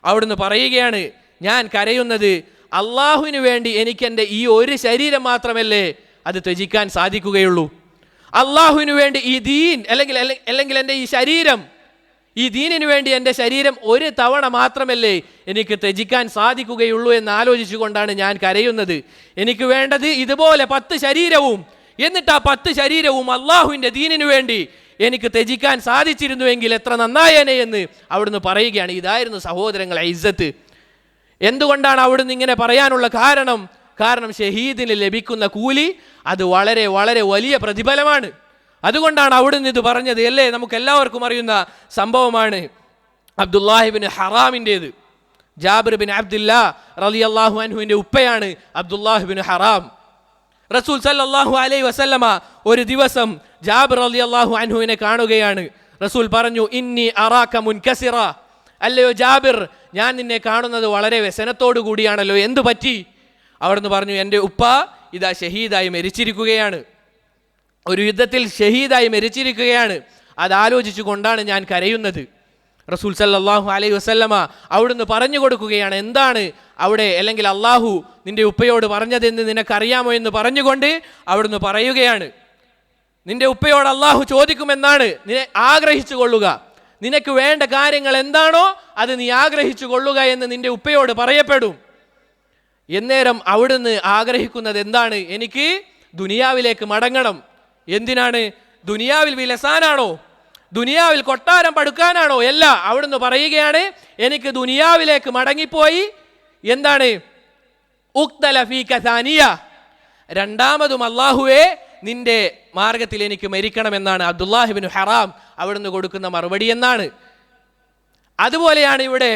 അവിടുന്ന് പറയുകയാണ്, ഞാൻ കരയുന്നത് അള്ളാഹുവിന് വേണ്ടി എനിക്കെൻ്റെ ഈ ഒരു ശരീരം മാത്രമല്ലേ അത് ത്യജിക്കാൻ സാധിക്കുകയുള്ളൂ. അള്ളാഹുവിന് വേണ്ടി ഈ ദീൻ അല്ലെങ്കിൽ എൻ്റെ ഈ ശരീരം, ഈ ദീനിനു വേണ്ടി എൻ്റെ ശരീരം ഒരു തവണ മാത്രമല്ലേ എനിക്ക് ത്യജിക്കാൻ സാധിക്കുകയുള്ളൂ എന്ന് ആലോചിച്ചുകൊണ്ടാണ് ഞാൻ കരയുന്നത്. എനിക്ക് വേണ്ടത് ഇതുപോലെ 10 ശരീരവും, എന്നിട്ട് ആ 10 ശരീരവും അള്ളാഹുവിൻ്റെ ദീനിനു വേണ്ടി എനിക്ക് ത്യജിക്കാൻ സാധിച്ചിരുന്നുവെങ്കിൽ എത്ര നന്നായേനെ എന്ന് അവിടുന്ന് പറയുകയാണ്. ഇതായിരുന്നു സഹോദരങ്ങളെ ഇസ്സത്ത്. എന്തുകൊണ്ടാണ് അവിടുന്ന് ഇങ്ങനെ പറയാനുള്ള കാരണം ഷഹീദിന് ലഭിക്കുന്ന കൂലി അത് വളരെ വളരെ വലിയ പ്രതിഫലമാണ്. അതുകൊണ്ടാണ് അവിടുന്ന് ഇത് പറഞ്ഞത്. അല്ലേ, നമുക്ക് എല്ലാവർക്കും അറിയുന്ന സംഭവമാണ് അബ്ദുല്ലാഹി ഇബ്നു ഹറാമിൻ്റേത്. ജാബിർ ബിൻ അബ്ദുല്ലാ റളിയല്ലാഹു അൻഹുവിൻ്റെ ഉപ്പയാണ് അബ്ദുല്ലാഹി ഇബ്നു ഹറാം. റസൂൽ സല്ലല്ലാഹു അലൈഹി വസല്ലമ ഒരു ദിവസം ജാബിർ റളിയല്ലാഹു അൻഹുവിനെ കാണുകയാണ്. റസൂൽ പറഞ്ഞു, ഇന്നി അറാക മുൻകസിറ, അല്ലയോ ജാബിർ, ഞാൻ നിന്നെ കാണുന്നത് വളരെ വ്യസനത്തോടു കൂടിയാണല്ലോ, എന്തു പറ്റി? അവിടുന്ന് പറഞ്ഞു, എൻ്റെ ഉപ്പ ഇതാ ഷഹീദായി മരിച്ചിരിക്കുകയാണ്, ഒരു യുദ്ധത്തിൽ ഷഹീദായി മരിച്ചിരിക്കുകയാണ്, അതാലോചിച്ചു കൊണ്ടാണ് ഞാൻ കരയുന്നത്. റസൂൽ സല്ലല്ലാഹു അലൈഹി വസല്ലമ അവിടുന്ന് പറഞ്ഞു കൊടുക്കുകയാണ്, എന്താണ് അവിടെ, അല്ലെങ്കിൽ അള്ളാഹു നിന്റെ ഉപ്പയോട് പറഞ്ഞതെന്ന് നിനക്കറിയാമോ എന്ന് പറഞ്ഞുകൊണ്ട് അവിടുന്ന് പറയുകയാണ്, നിന്റെ ഉപ്പയോട് അള്ളാഹു ചോദിക്കുമെന്നാണ്, നിന്നെ ആഗ്രഹിച്ചു കൊള്ളുക, നിനക്ക് വേണ്ട കാര്യങ്ങൾ എന്താണോ അത് നീ ആഗ്രഹിച്ചു കൊള്ളുക എന്ന് നിന്റെ ഉപ്പയോട് പറയപ്പെടും. എന്നേരം അവിടുന്ന് ആഗ്രഹിക്കുന്നത് എന്താണ്? എനിക്ക് ദുനിയാവിലേക്ക് മടങ്ങണം. എന്തിനാണ്? ദുനിയാവിൽ വിലസാനാണോ? ദുനിയാവിൽ കൊട്ടാരം പടുക്കാനാണോ? അല്ല, അവിടുന്ന് പറയുകയാണ്, എനിക്ക് ദുനിയാവിലേക്ക് മടങ്ങിപ്പോയി എന്താണ്, ഉഖ്തല ഫീക സാനിയ, രണ്ടാമതും അല്ലാഹുവേ നിന്റെ മാർഗത്തിൽ എനിക്ക് മരിക്കണമെന്നാണ് അബ്ദുല്ലാഹി ഇബ്നു ഹറാം അവിടുന്ന് കൊടുക്കുന്ന മറുപടി എന്നാണ്. അതുപോലെയാണ് ഇവിടെ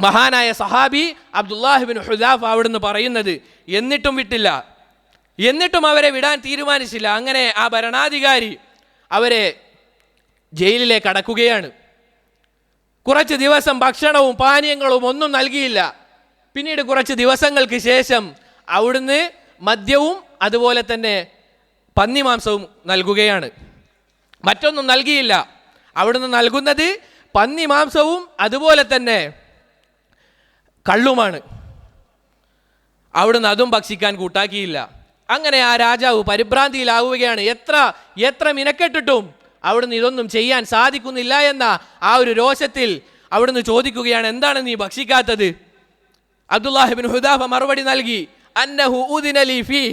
മഹാനായ സഹാബി അബ്ദുല്ലാഹി ഇബ്നു ഹുദാഫ അവിടുന്ന് പറയുന്നത്. എന്നിട്ടും വിട്ടില്ല, എന്നിട്ടും അവരെ വിടാൻ തീരുമാനിച്ചില്ല. അങ്ങനെ ആ ഭരണാധികാരി അവരെ ജയിലിലേക്ക് അടക്കുകയാണ്. കുറച്ച് ദിവസം ഭക്ഷണവും പാനീയങ്ങളും ഒന്നും നൽകിയില്ല. പിന്നീട് കുറച്ച് ദിവസങ്ങൾക്ക് ശേഷം അവിടുന്ന് മദ്യവും അതുപോലെ തന്നെ പന്നിമാംസവും നൽകുകയാണ്. മറ്റൊന്നും നൽകിയില്ല. അവിടുന്ന് നൽകുന്നത് പന്നിമാംസവും അതുപോലെ തന്നെ കള്ളുമാണ്. അവിടുന്ന് അതും ഭക്ഷിക്കാൻ കൂട്ടാക്കിയില്ല. അങ്ങനെ ആ രാജാവ് പരിഭ്രാന്തിയിലാവുകയാണ്. എത്ര മിനക്കെട്ടിട്ടും അവിടുന്ന് ഇതൊന്നും ചെയ്യാൻ സാധിക്കുന്നില്ല എന്ന ആ ഒരു രോഷത്തിൽ അവിടുന്ന് ചോദിക്കുകയാണ്, എന്താണ് നീ ഭക്ഷിക്കാത്തത്? അബ്ദുല്ലാഹിബ്നു ഹുദാഫ മറുപടി നൽകി, അന്നഹു ഉദിന ലീ ഫീ,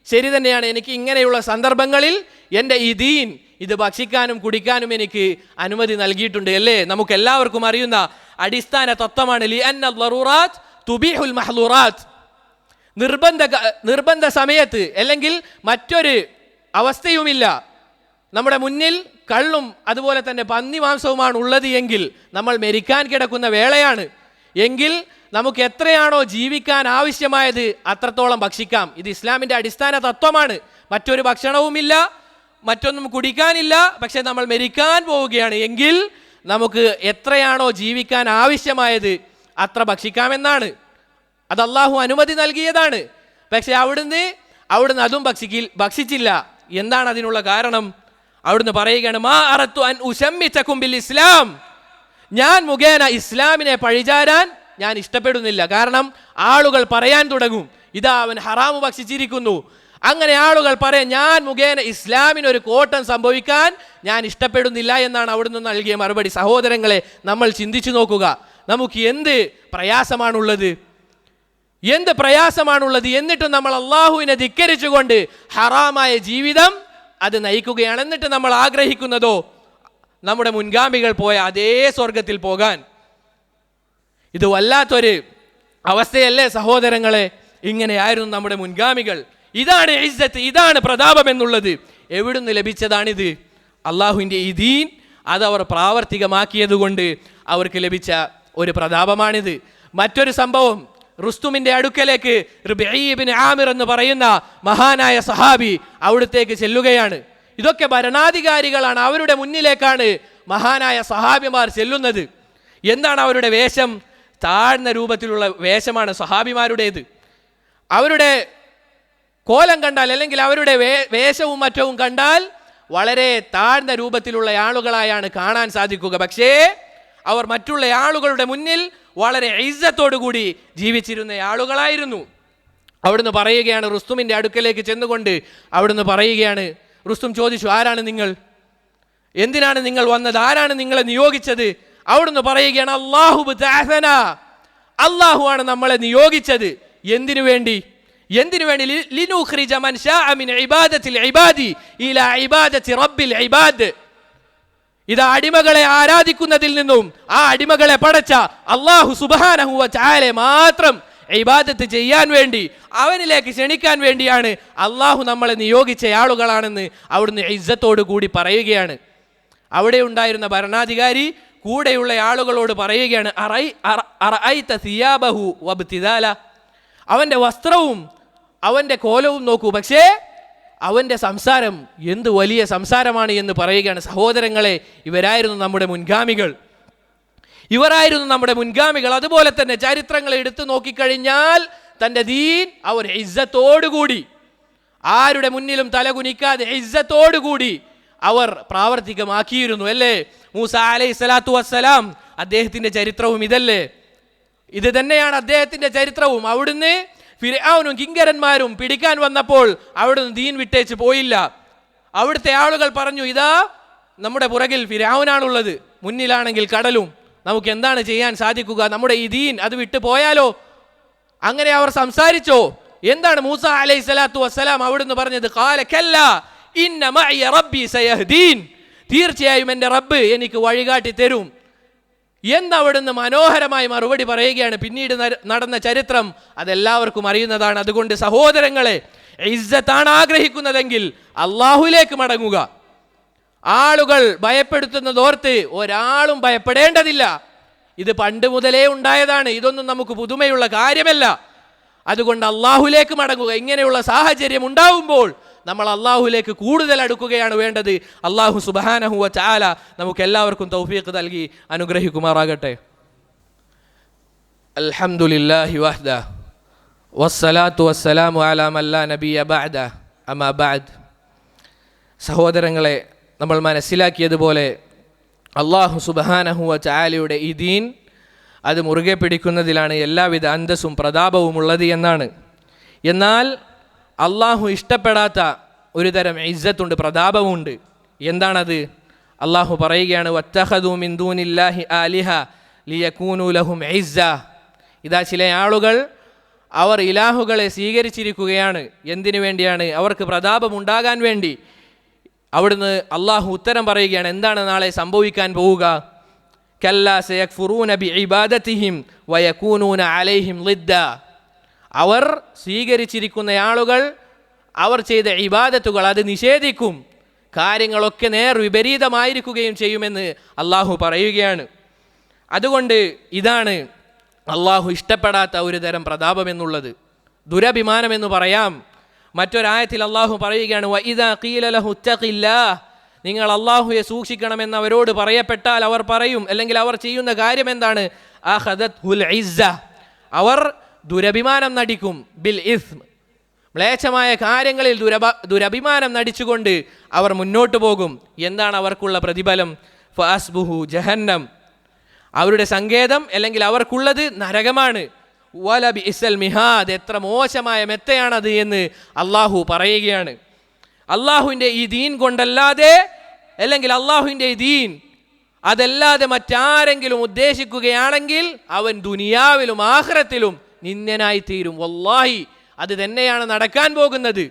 ശരി തന്നെയാണ്, എനിക്ക് ഇങ്ങനെയുള്ള സന്ദർഭങ്ങളിൽ എൻ്റെ ഈ ദീൻ ഇത് ഭക്ഷിക്കാനും കുടിക്കാനും എനിക്ക് അനുമതി നൽകിയിട്ടുണ്ട്. അല്ലേ, നമുക്ക് എല്ലാവർക്കും അറിയുന്ന അടിസ്ഥാന തത്വമാണ് ലി അന്ന ളറൂറാത്ത് തുബീഹുൽ മഹ്ലൂറാത്ത്. നിർബന്ധ സമയത്ത് അല്ലെങ്കിൽ മറ്റൊരു അവസ്ഥയുമില്ല, നമ്മുടെ മുന്നിൽ കള്ളും അതുപോലെ തന്നെ പന്നി മാംസവുമാണ് ഉള്ളത് എങ്കിൽ, നമ്മൾ മരിക്കാൻ കിടക്കുന്ന വേളയാണ് എങ്കിൽ നമുക്ക് എത്രയാണോ ജീവിക്കാൻ ആവശ്യമായത് അത്രത്തോളം ഭക്ഷിക്കാം. ഇത് ഇസ്ലാമിൻ്റെ അടിസ്ഥാന തത്വമാണ്. മറ്റൊരു ഭക്ഷണവുമില്ല, മറ്റൊന്നും കുടിക്കാനില്ല, പക്ഷെ നമ്മൾ മരിക്കാൻ പോവുകയാണ് എങ്കിൽ നമുക്ക് എത്രയാണോ ജീവിക്കാൻ ആവശ്യമായത് അത്ര ഭക്ഷിക്കാമെന്നാണ്. അത് അള്ളാഹു അനുമതി നൽകിയതാണ്. പക്ഷെ അവിടുന്ന് അതും ഭക്ഷിച്ചില്ല. എന്താണ് അതിനുള്ള കാരണം? അവിടുന്ന് പറയുകയാണ്, മാ അറത്തു അൻ ഉശമ്മിതകും ബിൽ ഇസ്ലാം, ഞാൻ മുഖേന ഇസ്ലാമിനെ പഴിചാരാൻ ഞാൻ ഇഷ്ടപ്പെടുന്നില്ല. കാരണം ആളുകൾ പറയാൻ തുടങ്ങും, ഇതാ അവൻ ഹറാമ് ഭക്ഷിച്ചിരിക്കുന്നു. അങ്ങനെ ആളുകൾ പറയാൻ ഞാൻ മുഖേന ഇസ്ലാമിനൊരു കോട്ടം സംഭവിക്കാൻ ഞാൻ ഇഷ്ടപ്പെടുന്നില്ല എന്നാണ് അവിടുന്ന് നൽകിയ മറുപടി. സഹോദരങ്ങളെ, നമ്മൾ ചിന്തിച്ചു നോക്കുക, നമുക്ക് എന്ത് പ്രയാസമാണുള്ളത്, എന്നിട്ടും നമ്മൾ അള്ളാഹുവിനെ ധിക്കരിച്ചുകൊണ്ട് ഹറാമായ ജീവിതം അത് നയിക്കുകയാണ്. എന്നിട്ട് നമ്മൾ ആഗ്രഹിക്കുന്നതോ നമ്മുടെ മുൻഗാമികൾ പോയ അതേ സ്വർഗത്തിൽ പോകാൻ. ഇത് വല്ലാത്തൊരു അവസ്ഥയല്ലേ സഹോദരങ്ങളെ? ഇങ്ങനെയായിരുന്നു നമ്മുടെ മുൻഗാമികൾ. ഇതാണ് ഇസ്സത്ത്, ഇതാണ് പ്രതാപം എന്നുള്ളത് എവിടുന്ന് ലഭിച്ചതാണിത്? അള്ളാഹുവിൻ്റെ ഈ ദീൻ അതവർ പ്രാവർത്തികമാക്കിയത് കൊണ്ട് അവർക്ക് ലഭിച്ച ഒരു പ്രതാപമാണിത്. മറ്റൊരു സംഭവം, റുസ്തുമിൻ്റെ അടുക്കലേക്ക് റിബഈ ഇബ്നു ആമിർ എന്ന് പറയുന്ന മഹാനായ സഹാബി അവിടത്തേക്ക് ചെല്ലുകയാണ്. ഇതൊക്കെ ഭരണാധികാരികളാണ്, അവരുടെ മുന്നിലേക്കാണ് മഹാനായ സഹാബിമാർ ചെല്ലുന്നത്. എന്താണ് അവരുടെ വേഷം? താഴ്ന്ന രൂപത്തിലുള്ള വേഷമാണ് സഹാബിമാരുടേത്. അവരുടെ കോലം കണ്ടാൽ അല്ലെങ്കിൽ അവരുടെ വേഷവും മറ്റവും കണ്ടാൽ വളരെ താഴ്ന്ന രൂപത്തിലുള്ള ആളുകളായാണ് കാണാൻ സാധിക്കുക. പക്ഷേ അവർ മറ്റുള്ള ആളുകളുടെ മുന്നിൽ വളരെ ഇസ്സത്തോടു കൂടി ജീവിച്ചിരുന്ന ആളുകളായിരുന്നു. അവിടുന്ന് പറയുകയാണ്, റുസ്തുമിൻ്റെ അടുക്കലേക്ക് ചെന്നുകൊണ്ട് അവിടുന്ന് പറയുകയാണ്, റുസ്തും ചോദിച്ചു, ആരാണ് നിങ്ങൾ? എന്തിനാണ് നിങ്ങൾ വന്നത്? ആരാണ് നിങ്ങളെ നിയോഗിച്ചത്? അവിടുന്ന് പറയുകയാണ്, അള്ളാഹു ആണ് നമ്മളെ നിയോഗിച്ചത്. എന്തിനു വേണ്ടി? ലിനുഖ്രിജ മൻ ശാഅ മിൻ ഇബാദത്തിൽ ഇബാദി ഇലാ ഇബാദത്തി റബ്ബിൽ ഇബാദ്. ഇത് അടിമകളെ ആരാധിക്കുന്നതിൽ നിന്നും ആ അടിമകളെ പടച്ച അല്ലാഹു സുബ്ഹാനഹു വ തആല മാത്രം ഇബാദത്ത് ചെയ്യാൻ വേണ്ടി, അവനിലേക്ക് ക്ഷണിക്കാൻ വേണ്ടിയാണ് അള്ളാഹു നമ്മളെ നിയോഗിച്ച ആളുകളാണെന്ന് അവിടുന്ന് ഇസ്സത്തോടു കൂടി പറയുകയാണ്. അവിടെ ഉണ്ടായിരുന്ന ഭരണാധികാരി കൂടെയുള്ള ആളുകളോട് പറയുകയാണ്, അറഅയ്ത സിയാബഹു വബ്തിദാല, അവൻ്റെ വസ്ത്രവും അവൻ്റെ കോലവും നോക്കൂ, പക്ഷേ അവൻ്റെ സംസാരം എന്ത് വലിയ സംസാരമാണ് എന്ന് പറയുകയാണ്. സഹോദരങ്ങളെ, ഇവരായിരുന്നു നമ്മുടെ മുൻഗാമികൾ. അതുപോലെ തന്നെ ചരിത്രങ്ങളെ എടുത്തു നോക്കിക്കഴിഞ്ഞാൽ തൻ്റെ ദീൻ അവർ ഇസ്സത്തോടുകൂടി, ആരുടെ മുന്നിലും തലകുനിക്കാതെ ഇസ്സത്തോടുകൂടി അവർ പ്രാവർത്തികമാക്കിയിരുന്നു. അല്ലേ? മൂസ അലൈഹിസ്സലാത്തു വസ്സലാം, അദ്ദേഹത്തിൻ്റെ ചരിത്രവും ഇതല്ലേ? ഇത് തന്നെയാണ് അദ്ദേഹത്തിൻ്റെ ചരിത്രവും. അവിടുന്ന് ഫിർഔനും കിങ്കരന്മാരും പിടിക്കാൻ വന്നപ്പോൾ അവിടുന്ന് ദീൻ വിട്ടേച്ച് പോയില്ല. അവിടുത്തെ ആളുകൾ പറഞ്ഞു, ഇതാ നമ്മുടെ പുറകിൽ ഫിർഔനാണുള്ളത്, മുന്നിലാണെങ്കിൽ കടലും, നമുക്ക് എന്താണ് ചെയ്യാൻ സാധിക്കുക? നമ്മുടെ ഈ ദീൻ അത് വിട്ടു പോയാലോ? അങ്ങനെ അവർ സംസാരിച്ചോ? എന്താണ് മൂസ അലൈഹിസ്സലാത്തു വസ്സലാം അവിടുന്ന് പറഞ്ഞത്? ഖാല കല്ലാ ഇന്ന മഅയ റബ്ബി സയഹ്ദീൻ, തീർച്ചയായും എൻ്റെ റബ്ബ് എനിക്ക് വഴികാട്ടി തരും എന്നവിടുന്ന് മനോഹരമായി മറുപടി പറയുകയാണ്. പിന്നീട് നടന്ന ചരിത്രം അതെല്ലാവർക്കും അറിയുന്നതാണ്. അതുകൊണ്ട് സഹോദരങ്ങളെ, ഇസ്സത്താണ് ആഗ്രഹിക്കുന്നതെങ്കിൽ അള്ളാഹുലേക്ക് മടങ്ങുക. ആളുകൾ ഭയപ്പെടുത്തുന്നതോർത്ത് ഒരാളും ഭയപ്പെടേണ്ടതില്ല. ഇത് പണ്ട് മുതലേ ഉണ്ടായതാണ്, ഇതൊന്നും നമുക്ക് പുതുമയുള്ള കാര്യമല്ല. അതുകൊണ്ട് അള്ളാഹുലേക്ക് മടങ്ങുക. ഇങ്ങനെയുള്ള സാഹചര്യം ഉണ്ടാവുമ്പോൾ നമ്മൾ അള്ളാഹുലേക്ക് കൂടുതൽ അടുക്കുകയാണ് വേണ്ടത്. അള്ളാഹു സുബ്ഹാനഹു വ തആല നമുക്ക് എല്ലാവർക്കും തൗഫീഖ് നൽകി അനുഗ്രഹിക്കുമാറാകട്ടെ. അൽഹംദുലില്ലാഹി വഹ്ദ വസ്സലാത്തു വസ്സലാമു അലാ മൻ ലാ നബിയ ബഅദ അമാ ബഅദ്. സഹോദരങ്ങളെ, നമ്മൾ മനസ്സിലാക്കിയതുപോലെ അള്ളാഹു സുബ്ഹാനഹു വ തആലയുടെ ഈ ദീൻ അത് മുറുകെ പിടിക്കുന്നതിലാണ് എല്ലാവിധ അന്തസ്സും പ്രതാപവും ഉള്ളത് എന്നാണ്. എന്നാൽ അള്ളാഹു ഇഷ്ടപ്പെടാത്ത ഒരു തരം ഇസ്സത്തുണ്ട്, പ്രതാപമുണ്ട്. എന്താണത്? അള്ളാഹു പറയുകയാണ്, വത്തഖദൂ മിൻ ദൂനില്ലാഹി ആലിഹ ലിയകൂനൂ ലഹും ഇസ്സ. ഇതാ ചില ആളുകൾ അവർ ഇലാഹുകളെ സ്വീകരിച്ചിരിക്കുകയാണ്. എന്തിനു വേണ്ടിയാണ്? അവർക്ക് പ്രതാപമുണ്ടാകാൻ വേണ്ടി. അവിടുന്ന് അള്ളാഹു ഉത്തരം പറയുകയാണ്, എന്താണ് നാളെ സംഭവിക്കാൻ പോവുക? കല്ലാ സയക്ഫുറൂന ബിഇബാദതിഹിം വയകൂനൂന അലൈഹിം ളിദ്ദ. അവർ സ്വീകരിച്ചിരിക്കുന്ന ആളുകൾ അവർ ചെയ്ത ഇബാദത്തുകൾ അത് നിഷേധിക്കും, കാര്യങ്ങളൊക്കെ നേർ വിപരീതമായിരിക്കുകയും ചെയ്യുമെന്ന് അള്ളാഹു പറയുകയാണ്. അതുകൊണ്ട് ഇതാണ് അള്ളാഹു ഇഷ്ടപ്പെടാത്ത ഒരു തരം പ്രതാപം എന്നുള്ളത്, ദുരഭിമാനം എന്ന് പറയാം. മറ്റൊരായത്തിൽ അള്ളാഹു പറയുകയാണ്, വഇദാ ഖീല ലഹു ഇത്തഖില്ലാഹ്, നിങ്ങൾ അള്ളാഹുവെ സൂക്ഷിക്കണമെന്ന് അവരോട് പറയപ്പെട്ടാൽ അവർ പറയും, അല്ലെങ്കിൽ അവർ ചെയ്യുന്ന കാര്യം എന്താണ്? അഖദത്ഹുൽ ഇസ്സ, അവർ ദുരഭിമാനം നടിക്കും. ബിൽ ഇസ്മ്, മ്ലേച്ഛമായ കാര്യങ്ങളിൽ ദുരഭിമാനം നടിച്ചുകൊണ്ട് അവർ മുന്നോട്ട് പോകും. എന്താണ് അവർക്കുള്ള പ്രതിഫലം? ഫഅസ്ബുഹു ജഹന്നം, അവരുടെ സങ്കേതം അല്ലെങ്കിൽ അവർക്കുള്ളത് നരകമാണ്. വലബിഇസൽ മിഹാദ്, എത്ര മോശമായ മെത്തയാണത് എന്ന് അള്ളാഹു പറയുകയാണ്. അള്ളാഹുവിൻ്റെ ഈ ദീൻ കൊണ്ടല്ലാതെ, അല്ലെങ്കിൽ അള്ളാഹുവിൻ്റെ ഈ ദീൻ അതല്ലാതെ മറ്റാരെങ്കിലും ഉദ്ദേശിക്കുകയാണെങ്കിൽ അവൻ ദുനിയാവിലും ആഖിറത്തിലും നിന്ദ്യനായി തീരും. വല്ലാഹി, അത് തന്നെയാണ് നടക്കാൻ പോകുന്നത്.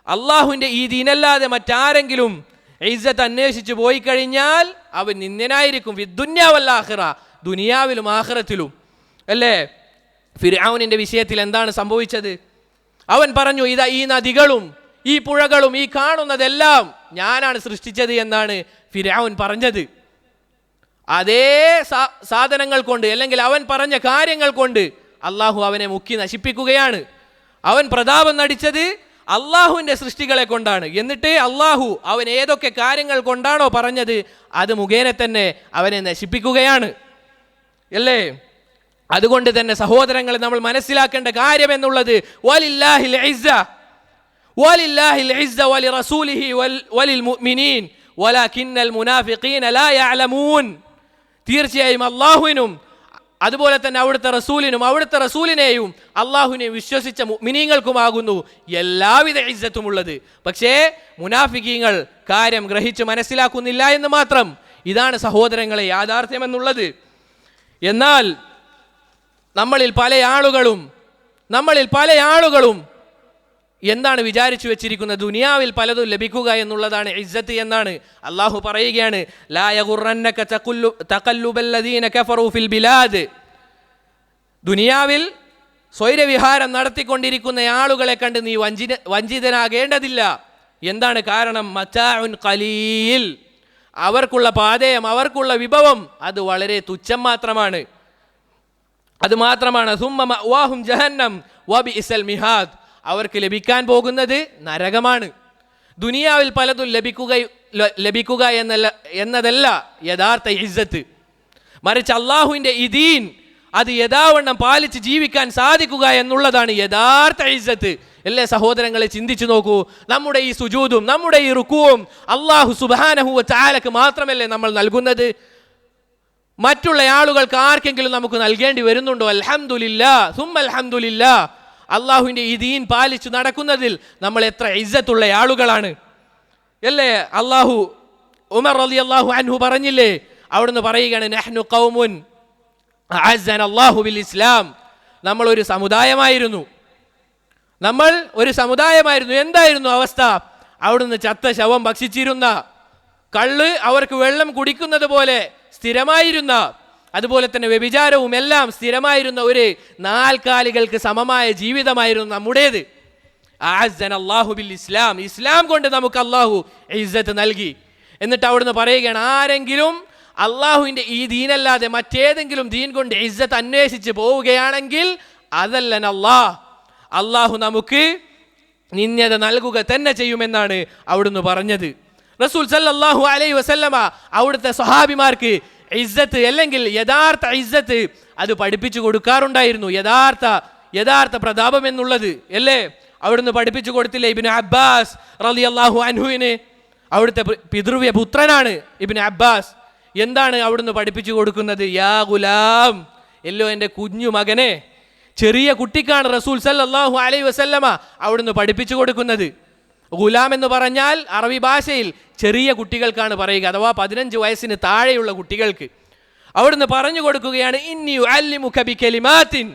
അള്ളാഹുവിൻ്റെ ഈ ദീനല്ലാതെ മറ്റാരെങ്കിലും ഇസ്സത്ത് അന്വേഷിച്ച് പോയി കഴിഞ്ഞാൽ അവൻ നിന്ദ്യനായിരിക്കും. ഫിദ്ദുന്യാ വൽ ആഖിറ, ദുനിയാവിലും ആഖിറത്തിലും. അല്ലേ? ഫിർഔനിന്റെ വിഷയത്തിൽ എന്താണ് സംഭവിച്ചത്? അവൻ പറഞ്ഞു, ഇതാ ഈ നദികളും ഈ പുഴകളും ഈ കാണുന്നതെല്ലാം ഞാനാണ് സൃഷ്ടിച്ചത് എന്നാണ് ഫിർഔൻ പറഞ്ഞത്. അതേ സാധനങ്ങൾ കൊണ്ട്, അല്ലെങ്കിൽ അവൻ പറഞ്ഞ കാര്യങ്ങൾ കൊണ്ട് അള്ളാഹു അവനെ മുക്കി നശിപ്പിക്കുകയാണ്. അവൻ പ്രതാപം നടിച്ചത് അള്ളാഹുവിൻ്റെ സൃഷ്ടികളെ കൊണ്ടാണ്. എന്നിട്ട് അള്ളാഹു അവൻ ഏതൊക്കെ കാര്യങ്ങൾ കൊണ്ടാണോ പറഞ്ഞത് അത് മുഖേന തന്നെ അവനെ നശിപ്പിക്കുകയാണ്. അല്ലേ? അതുകൊണ്ട് തന്നെ സഹോദരങ്ങളെ, നമ്മൾ മനസ്സിലാക്കേണ്ട കാര്യം എന്നുള്ളത്, വലില്ലാഹിൽ ഇസ്സ വലില്ലാഹിൽ ഇസ്സ വലിറസൂലിഹി വലിൽ മുഅ്മിനീൻ വലാകിന്നൽ മുനാഫിഖീന ലാ യഅലമൂൻ. തീർച്ചയായും അള്ളാഹുവിനും അതുപോലെ തന്നെ അവിടുത്തെ റസൂലിനും അവിടുത്തെ റസൂലിനെയും അള്ളാഹുവിനെ വിശ്വസിച്ച മുഅ്മിനീങ്ങൾക്കുമാകുന്നു എല്ലാവിധ ഇസ്സത്തുമുള്ളത്. പക്ഷേ മുനാഫിഖീങ്ങൾ കാര്യം ഗ്രഹിച്ച് മനസ്സിലാക്കുന്നില്ല എന്ന് മാത്രം. ഇതാണ് സഹോദരങ്ങളെ യാഥാർത്ഥ്യം എന്നുള്ളത്. എന്നാൽ നമ്മളിൽ പല ആളുകളും എന്താണ് വിചാരിച്ചു വെച്ചിരിക്കുന്നത്? ദുനിയാവിൽ പലതും ലഭിക്കുക എന്നുള്ളതാണ് ഇസ്സത്ത് എന്നാണ്. അള്ളാഹു പറയുകയാണ്, ലാ യഗുറന്നക തഖല്ലുബല്ലദീന കഫറൂ ഫിൽ ബിലാദ്. ദുനിയാവിൽ സ്വൈരവിഹാരം നടത്തിക്കൊണ്ടിരിക്കുന്ന ആളുകളെ കണ്ട് നീ വഞ്ചിതനാകേണ്ടതില്ല. എന്താണ് കാരണം? മതാഉൻ ഖലീൽ, അവർക്കുള്ള പാതയം, അവർക്കുള്ള വിഭവം അത് വളരെ തുച്ഛം മാത്രമാണ്. അത് മാത്രമാണ്. സുമ്മ മഅവാഹും ജഹന്നം വബിഇസൽ മിഹാദ്, അവർക്ക് ലഭിക്കാൻ പോകുന്നത് നരകമാണ്. ദുനിയാവിൽ പലതും ലഭിക്കുക എന്നതല്ല യഥാർത്ഥ ഇസ്സത്ത്. മറിച്ച് അള്ളാഹുവിൻ്റെ ഈ ദീൻ അത് യഥാവണ്ണം പാലിച്ച് ജീവിക്കാൻ സാധിക്കുക എന്നുള്ളതാണ് യഥാർത്ഥ ഇസ്സത്ത്. അല്ലേ സഹോദരങ്ങളെ, ചിന്തിച്ചു നോക്കൂ. നമ്മുടെ ഈ സുജൂദും നമ്മുടെ ഈ റുക്കുവും അള്ളാഹു സുബ്ഹാനഹു വ തആലക്ക് മാത്രമല്ലേ നമ്മൾ നൽകുന്നത്? മറ്റുള്ള ആളുകൾക്ക് ആർക്കെങ്കിലും നമുക്ക് നൽകേണ്ടി വരുന്നുണ്ടോ? അൽഹംദുലില്ലാ സുമ്മ അൽഹംദുലില്ലാ. അള്ളാഹുവിൻ്റെ ഈ ദീൻ പാലിച്ചു നടക്കുന്നതിൽ നമ്മൾ എത്ര ഇസ്സത്തുള്ള ആളുകളാണ്. അല്ലേ? അള്ളാഹു ഉമർ റളിയല്ലാഹു അൻഹു പറഞ്ഞില്ലേ, അവിടുന്ന് പറയുകയാണ്, നഹ്നു ഖൗമുൻ അഅസ്സന അല്ലാഹു ബിൽ ഇസ്ലാം. നമ്മൾ ഒരു സമുദായമായിരുന്നു. എന്തായിരുന്നു അവസ്ഥ? അവിടുന്ന് ചത്ത ശവം ഭക്ഷിച്ചിരുന്ന, കള്ള് അവർക്ക് വെള്ളം കുടിക്കുന്നത് പോലെ സ്ഥിരമായിരുന്ന, അതുപോലെ തന്നെ വ്യഭിചാരവും എല്ലാം സ്ഥിരമായിരുന്ന ഒരു നാൽക്കാലികൾക്ക് സമമായ ജീവിതമായിരുന്നു നമ്മുടേത്. അഅസ്സന അല്ലാഹു ബിൽ ഇസ്ലാം, ഇസ്ലാം കൊണ്ട് നമുക്ക് അള്ളാഹു ഇസ്സത്ത് നൽകി. എന്നിട്ട് അവിടുന്ന് പറയുകയാണ്, ആരെങ്കിലും അള്ളാഹുവിൻ്റെ ഈ ദീനല്ലാതെ മറ്റേതെങ്കിലും ദീൻ കൊണ്ട് ഇസ്സത്ത് അന്വേഷിച്ച് പോവുകയാണെങ്കിൽ അതല്ലൻ അള്ളാഹു നമുക്ക് നിന്ദ്യത നൽകുക തന്നെ ചെയ്യുമെന്നാണ് അവിടുന്ന് പറഞ്ഞത്. റസൂൽ സല്ലല്ലാഹു അലൈഹി വസല്ലമ അവിടുത്തെ സ്വഹാബിമാർക്ക് ഇസ്സത്ത് അല്ലെങ്കിൽ യഥാർത്ഥ ഇസ്സത്ത് അത് പഠിപ്പിച്ചു കൊടുക്കാറുണ്ടായിരുന്നു. യഥാർത്ഥ പ്രതാപം എന്നുള്ളത്, അല്ലേ? അവിടുന്ന് പഠിപ്പിച്ചു കൊടുത്തില്ലേ ഇബ്നു അബ്ബാസ് റളിയല്ലാഹു അൻഹുവിന്? അവിടുത്തെ പിതൃവ്യ പുത്രനാണ് ഇബ്നു അബ്ബാസ്. എന്താണ് അവിടുന്ന് പഠിപ്പിച്ചു കൊടുക്കുന്നത്? യാ ഗുലാം, എല്ലോ എൻ്റെ കുഞ്ഞു മകനെ, ചെറിയ കുട്ടിക്കാണ് റസൂൽ സല്ലല്ലാഹു അലൈഹി വസല്ലമ അവിടുന്ന് പഠിപ്പിച്ചു കൊടുക്കുന്നത്. ഗുലാം എന്ന് പറഞ്ഞാൽ അറബി ഭാഷയിൽ ചെറിയ കുട്ടികൾക്കാണ് പറയുക, അഥവാ 15 വയസ്സിന് താഴെയുള്ള കുട്ടികൾക്ക്. അവിടുന്ന് പറഞ്ഞു കൊടുക്കുകയാണ്, ഇന്നി ഉഅല്ലിമുക ബികലിമാത്തിൻ,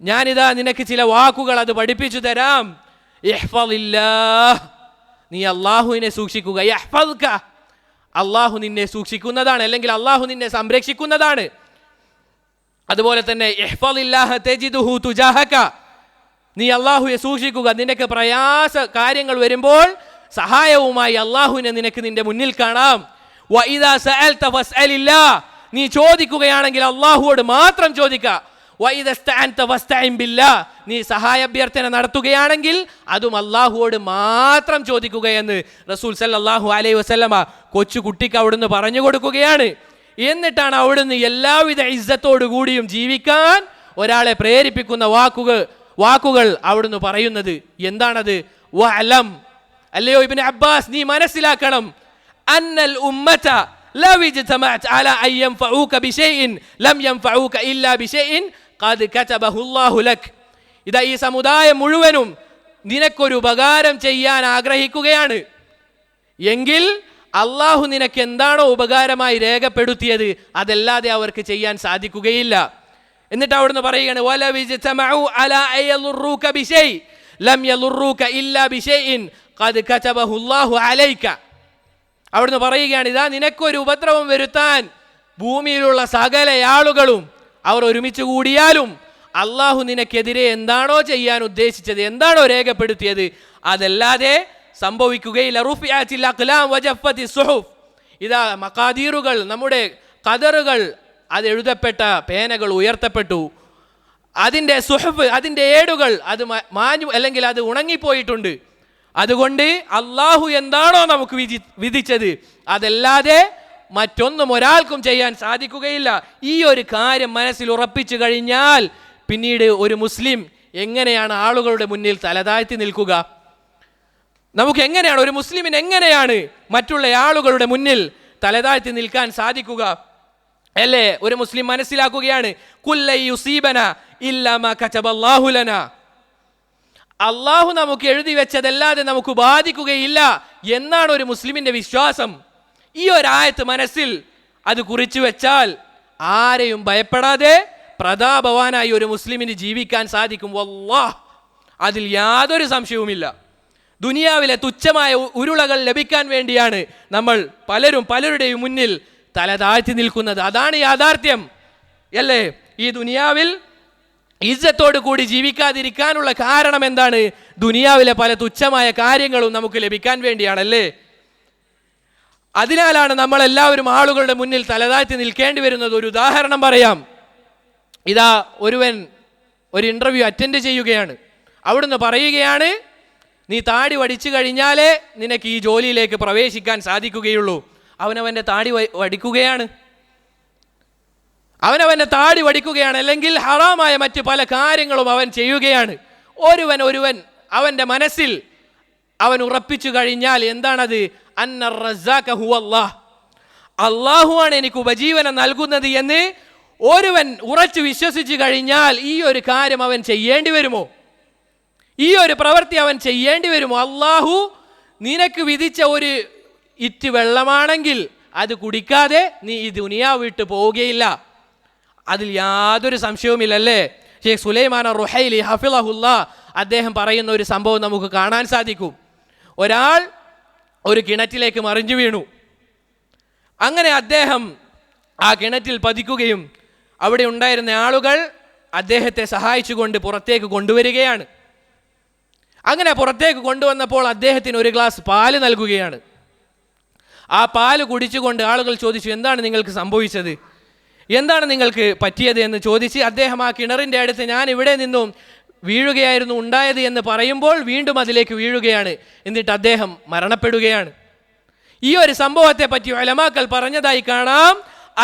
ഞാനിതാ നിനക്ക് ചില വാക്കുകൾ അത് പഠിപ്പിച്ചു തരാം. ഇഹ്ഫളില്ലാഹ്, നീ അള്ളാഹുവിനെ സൂക്ഷിക്കുക. യഹ്ഫദ്ക, അള്ളാഹു നിന്നെ സൂക്ഷിക്കുന്നതാണ്, അല്ലെങ്കിൽ അള്ളാഹു നിന്നെ സംരക്ഷിക്കുന്നതാണ്. അതുപോലെ തന്നെ ഇഹ്ഫളില്ലാഹ തജിദുഹു തുജാഹക, നീ അള്ളാഹുവെ സൂക്ഷിക്കുക, നിനക്ക് പ്രയാസ കാര്യങ്ങൾ വരുമ്പോൾ സഹായവുമായി അള്ളാഹുവിനെ നിനക്ക് നിന്റെ മുന്നിൽ കാണാം. വഇദാ സഅൽത ഫസ്അലില്ലാഹ്, നീ ചോദിക്കുകയാണെങ്കിൽ അള്ളാഹുവോട് മാത്രം ചോദിക്കുക. വഇദാ ഇസ്തഅൻത ഫസ്തഇൻ ബില്ലാഹ്, നീ സഹായാഭ്യർത്ഥന നടത്തുകയാണെങ്കിൽ അതും അള്ളാഹുവോട് മാത്രം ചോദിക്കുക എന്ന് റസൂൽ സല്ലല്ലാഹു അലൈഹി വസല്ലമ കൊച്ചു കുട്ടിക്ക് അവിടുന്ന് പറഞ്ഞു കൊടുക്കുകയാണ്. എന്നിട്ടാണ് അവിടുന്ന് എല്ലാവിധ ഇസ്സത്തോടു കൂടിയും ജീവിക്കാൻ ഒരാളെ പ്രേരിപ്പിക്കുന്ന വാക്കുകൾ അവിടുന്ന് പറയുന്നത്. എന്താണത്? വഅലം, അല്ലയോ ഇബ്നു അബ്ബാസ്, നീ മനസ്സിലാക്കണം, അന്നൽ ഉമ്മത ലൗ ഇജ്തമഅത് അലാ അൻ യൻഫഉക ബിശൈഇൻ ലം യൻഫഉക ഇല്ലാ ബിശൈഇൻ ഖദ് കതബഹു അല്ലാഹു ലക്. ഇതാ ഈ സമുദായം മുഴുവനും നിനക്കൊരു ഉപകാരം ചെയ്യാൻ ആഗ്രഹിക്കുകയാണ് എങ്കിൽ അള്ളാഹു നിനക്ക് എന്താണോ ഉപകാരമായി രേഖപ്പെടുത്തിയത് അതല്ലാതെ അവർക്ക് ചെയ്യാൻ സാധിക്കുകയില്ല. എന്നിട്ട് അവിടുന്ന് പറയുകയാണ്, വലൗ ഇജ്തമഉ അലാ അൻ യളുറൂക ബിശൈ ലം യളുറൂക ഇല്ലാ ബിശൈഇൻ ഖദ് കതബഹു അല്ലാഹു അലൈക. അവിടുന്ന് പറയുകയാണ്, ഇതാ നിനക്കൊരു ഉപദ്രവം വരുത്താൻ ഭൂമിയിലുള്ള സകല ആളുകളും അവർ ഒരുമിച്ച് കൂടിയാലും അള്ളാഹു നിനക്കെതിരെ എന്താണോ ചെയ്യാൻ ഉദ്ദേശിച്ചത്, എന്താണോ രേഖപ്പെടുത്തിയത് അതല്ലാതെ സംഭവിക്കുകയില്ല. റുഫിഅത്തിൽ അഖ്ലാം വജഫത്തി സുഹുഫ്, ഇതാ മഖാദീറുകൾ, നമ്മുടെ ഖദറുകൾ, അത് എഴുതപ്പെട്ട പേനകൾ ഉയർത്തപ്പെട്ടു. അതിൻ്റെ സുഹഫ്, അതിൻ്റെ ഏടുകൾ അത് മാഞ്ഞു, അല്ലെങ്കിൽ അത് ഉണങ്ങിപ്പോയിട്ടുണ്ട്. അതുകൊണ്ട് അള്ളാഹു എന്താണോ നമുക്ക് വിധിച്ചത് അതല്ലാതെ മറ്റൊന്നും ഒരാൾക്കും ചെയ്യാൻ സാധിക്കുകയില്ല. ഈ ഒരു കാര്യം മനസ്സിൽ ഉറപ്പിച്ചു കഴിഞ്ഞാൽ പിന്നീട് ഒരു മുസ്ലിം എങ്ങനെയാണ് ആളുകളുടെ മുന്നിൽ തലതാഴ്ത്തി നിൽക്കുക? നമുക്ക് എങ്ങനെയാണ്, ഒരു മുസ്ലിമിന് എങ്ങനെയാണ് മറ്റുള്ള ആളുകളുടെ മുന്നിൽ തലതാഴ്ത്തി നിൽക്കാൻ സാധിക്കുക? അല്ലേ? ഒരു മുസ്ലിം മനസ്സിലാക്കുകയാണ്, കുല്ലൈ യുസീബന ഇല്ലാ മാ കതബല്ലാഹു ലനാ, അള്ളാഹു നമുക്ക് എഴുതി വെച്ചതല്ലാതെ നമുക്ക് ബാധിക്കുകയില്ല എന്നാണ് ഒരു മുസ്ലിമിന്റെ വിശ്വാസം. ഈ ഒരായത്ത് മനസ്സിൽ അത് കുറിച്ചു വെച്ചാൽ ആരെയും ഭയപ്പെടാതെ പ്രതാപവാനായി ഒരു മുസ്ലിമിന് ജീവിക്കാൻ സാധിക്കും. വല്ലാഹ്, അതിൽ യാതൊരു സംശയവുമില്ല. ദുനിയാവിലെ തുച്ഛമായ ഉരുളകൾ ലഭിക്കാൻ വേണ്ടിയാണ് നമ്മൾ പലരുടെയും മുന്നിൽ തല താഴ്ത്തി നിൽക്കുന്നത്. അതാണ് യാഥാർത്ഥ്യം, അല്ലേ? ഈ ദുനിയാവിൽ ഇസ്സത്തോടു കൂടി ജീവിക്കാതിരിക്കാനുള്ള കാരണം എന്താണ്? ദുനിയാവിലെ പല തുച്ഛമായ കാര്യങ്ങളും നമുക്ക് ലഭിക്കാൻ വേണ്ടിയാണല്ലേ? അതിനാലാണ് നമ്മളെല്ലാവരും ആളുകളുടെ മുന്നിൽ തലതാഴ്ത്തി നിൽക്കേണ്ടി വരുന്നത്. ഒരു ഉദാഹരണം പറയാം. ഇതാ ഒരുവൻ ഒരു ഇന്റർവ്യൂ അറ്റൻഡ് ചെയ്യുകയാണ്. അവിടുന്ന് പറയുകയാണ്, നീ താടി വടിച്ചു കഴിഞ്ഞാലേ നിനക്ക് ഈ ജോലിയിലേക്ക് പ്രവേശിക്കാൻ സാധിക്കുകയുള്ളൂ. അവനവൻ്റെ താടി വടിക്കുകയാണ്, അല്ലെങ്കിൽ ഹറാമായ മറ്റ് പല കാര്യങ്ങളും അവൻ ചെയ്യുകയാണ്. ഒരുവൻ അവൻ്റെ മനസ്സിൽ അവൻ ഉറപ്പിച്ചു കഴിഞ്ഞാൽ എന്താണത്? അന്ന റസ്സാക ഹുവല്ലാഹ്, അള്ളാഹുവാണ് എനിക്ക് ഉപജീവനം നൽകുന്നത് എന്ന് ഒരുവൻ ഉറച്ചു വിശ്വസിച്ചു കഴിഞ്ഞാൽ ഈ ഒരു കാര്യം അവൻ ചെയ്യേണ്ടി വരുമോ? ഈ ഒരു പ്രവൃത്തി അവൻ ചെയ്യേണ്ടി വരുമോ? അള്ളാഹു നിനക്ക് വിധിച്ച ഒരു ഇറ്റ് വെള്ളമാണെങ്കിൽ അത് കുടിക്കാതെ നീ ഈ ദുനിയാവ് വിട്ട് പോവുകയില്ല. അതിൽ യാതൊരു സംശയവുമില്ലല്ലേ? ഷെയ്ഖ് സുലൈമാൻ റുഹൈലി ഹഫിളഹുല്ലാ അദ്ദേഹം പറയുന്ന ഒരു സംഭവം നമുക്ക് കാണാൻ സാധിക്കും. ഒരാൾ ഒരു കിണറ്റിലേക്ക് മറിഞ്ഞു വീണു. അങ്ങനെ അദ്ദേഹം ആ കിണറ്റിൽ പതിക്കുകയും അവിടെ ഉണ്ടായിരുന്ന ആളുകൾ അദ്ദേഹത്തെ സഹായിച്ചുകൊണ്ട് പുറത്തേക്ക് കൊണ്ടുവരികയാണ്. അങ്ങനെ പുറത്തേക്ക് കൊണ്ടുവന്നപ്പോൾ അദ്ദേഹത്തിന് ഒരു ഗ്ലാസ് പാല് നൽകുകയാണ്. ആ പാല് കുടിച്ചുകൊണ്ട് ആളുകൾ ചോദിച്ചു, എന്താണ് നിങ്ങൾക്ക് സംഭവിച്ചത്, എന്താണ് നിങ്ങൾക്ക് പറ്റിയത് എന്ന് ചോദിച്ച് അദ്ദേഹം ആ കിണറിൻ്റെ അടുത്ത് ഞാൻ ഇവിടെ നിന്നും വീഴുകയായിരുന്നു ഉണ്ടായത് എന്ന് പറയുമ്പോൾ വീണ്ടും അതിലേക്ക് വീഴുകയാണ്. എന്നിട്ട് അദ്ദേഹം മരണപ്പെടുകയാണ്. ഈ ഒരു സംഭവത്തെ പറ്റി ഉലമാക്കൾ പറഞ്ഞതായി കാണാം,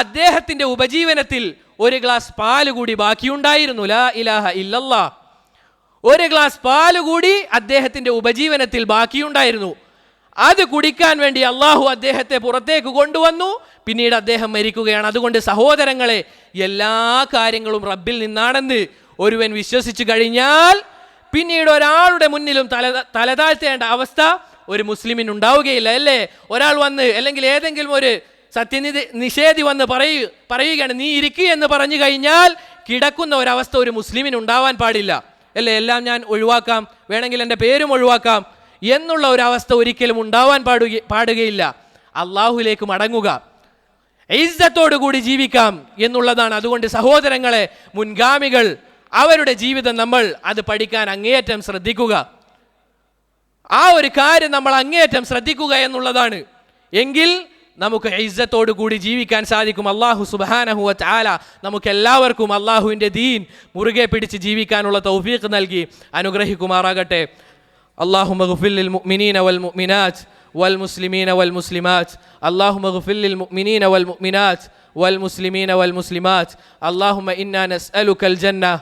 അദ്ദേഹത്തിൻ്റെ ഉപജീവനത്തിൽ ഒരു ഗ്ലാസ് പാല് കൂടി ബാക്കിയുണ്ടായിരുന്നു. ലാ ഇലാഹ ഇല്ലല്ലാഹ്. ഒരു ഗ്ലാസ് പാല് കൂടി അദ്ദേഹത്തിൻ്റെ ഉപജീവനത്തിൽ ബാക്കിയുണ്ടായിരുന്നു. അത് കുടിക്കാൻ വേണ്ടി അള്ളാഹു അദ്ദേഹത്തെ പുറത്തേക്ക് കൊണ്ടുവന്നു. പിന്നീട് അദ്ദേഹം മരിക്കുകയാണ്. അതുകൊണ്ട് സഹോദരങ്ങളെ, എല്ലാ കാര്യങ്ങളും റബ്ബിൽ നിന്നാണെന്ന് ഒരുവൻ വിശ്വസിച്ചു കഴിഞ്ഞാൽ പിന്നീട് ഒരാളുടെ മുന്നിലും തലതാഴ്ത്തേണ്ട അവസ്ഥ ഒരു മുസ്ലിമിന് ഉണ്ടാവുകയില്ല, അല്ലേ? ഒരാൾ വന്ന് അല്ലെങ്കിൽ ഏതെങ്കിലും ഒരു നിഷേധി വന്ന് പറയുകയാണ് നീ ഇരിക്കുക എന്ന് പറഞ്ഞു കഴിഞ്ഞാൽ കിടക്കുന്ന ഒരവസ്ഥ ഒരു മുസ്ലിമിന് ഉണ്ടാവാൻ പാടില്ല, അല്ലേ? എല്ലാം ഞാൻ ഒഴിവാക്കാം, വേണമെങ്കിൽ എൻ്റെ പേരും ഒഴിവാക്കാം എന്നുള്ള ഒരവസ്ഥ ഒരിക്കലും ഉണ്ടാവാൻ പാടുകയില്ല. അള്ളാഹുലേക്ക് മടങ്ങുക, ഇസ്സത്തോടു കൂടി ജീവിക്കാം എന്നുള്ളതാണ്. അതുകൊണ്ട് സഹോദരങ്ങളെ, മുൻഗാമികൾ അവരുടെ ജീവിതം നമ്മൾ അത് പഠിക്കാൻ അങ്ങേയറ്റം ശ്രദ്ധിക്കുക. ആ ഒരു കാര്യം നമ്മൾ അങ്ങേയറ്റം ശ്രദ്ധിക്കുക എന്നുള്ളതാണ്. എങ്കിൽ നമുക്ക് ഇസ്സത്തോടു കൂടി ജീവിക്കാൻ സാധിക്കും. അല്ലാഹു സുബ്ഹാനഹു വ തആല നമുക്ക് എല്ലാവർക്കും അല്ലാഹുവിൻ്റെ ദീൻ മുറുകെ പിടിച്ച് ജീവിക്കാനുള്ള തൗഫീഖ് നൽകി അനുഗ്രഹിക്കുമാറാകട്ടെ. اللهم اغفر للمؤمنين والمؤمنات والمسلمين والمسلمات اللهم اغفر للمؤمنين والمؤمنات والمسلمين والمسلمات اللهم إنا نسألك الجنة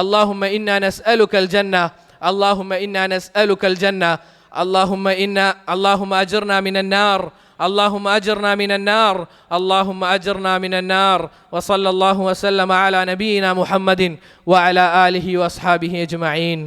اللهم إنا نسألك الجنة اللهم إنا نسألك الجنة اللهم أجرنا من النار اللهم أجرنا من النار اللهم أجرنا من النار وصلى الله وسلم على نبينا محمد وعلى آله وأصحابه أجمعين.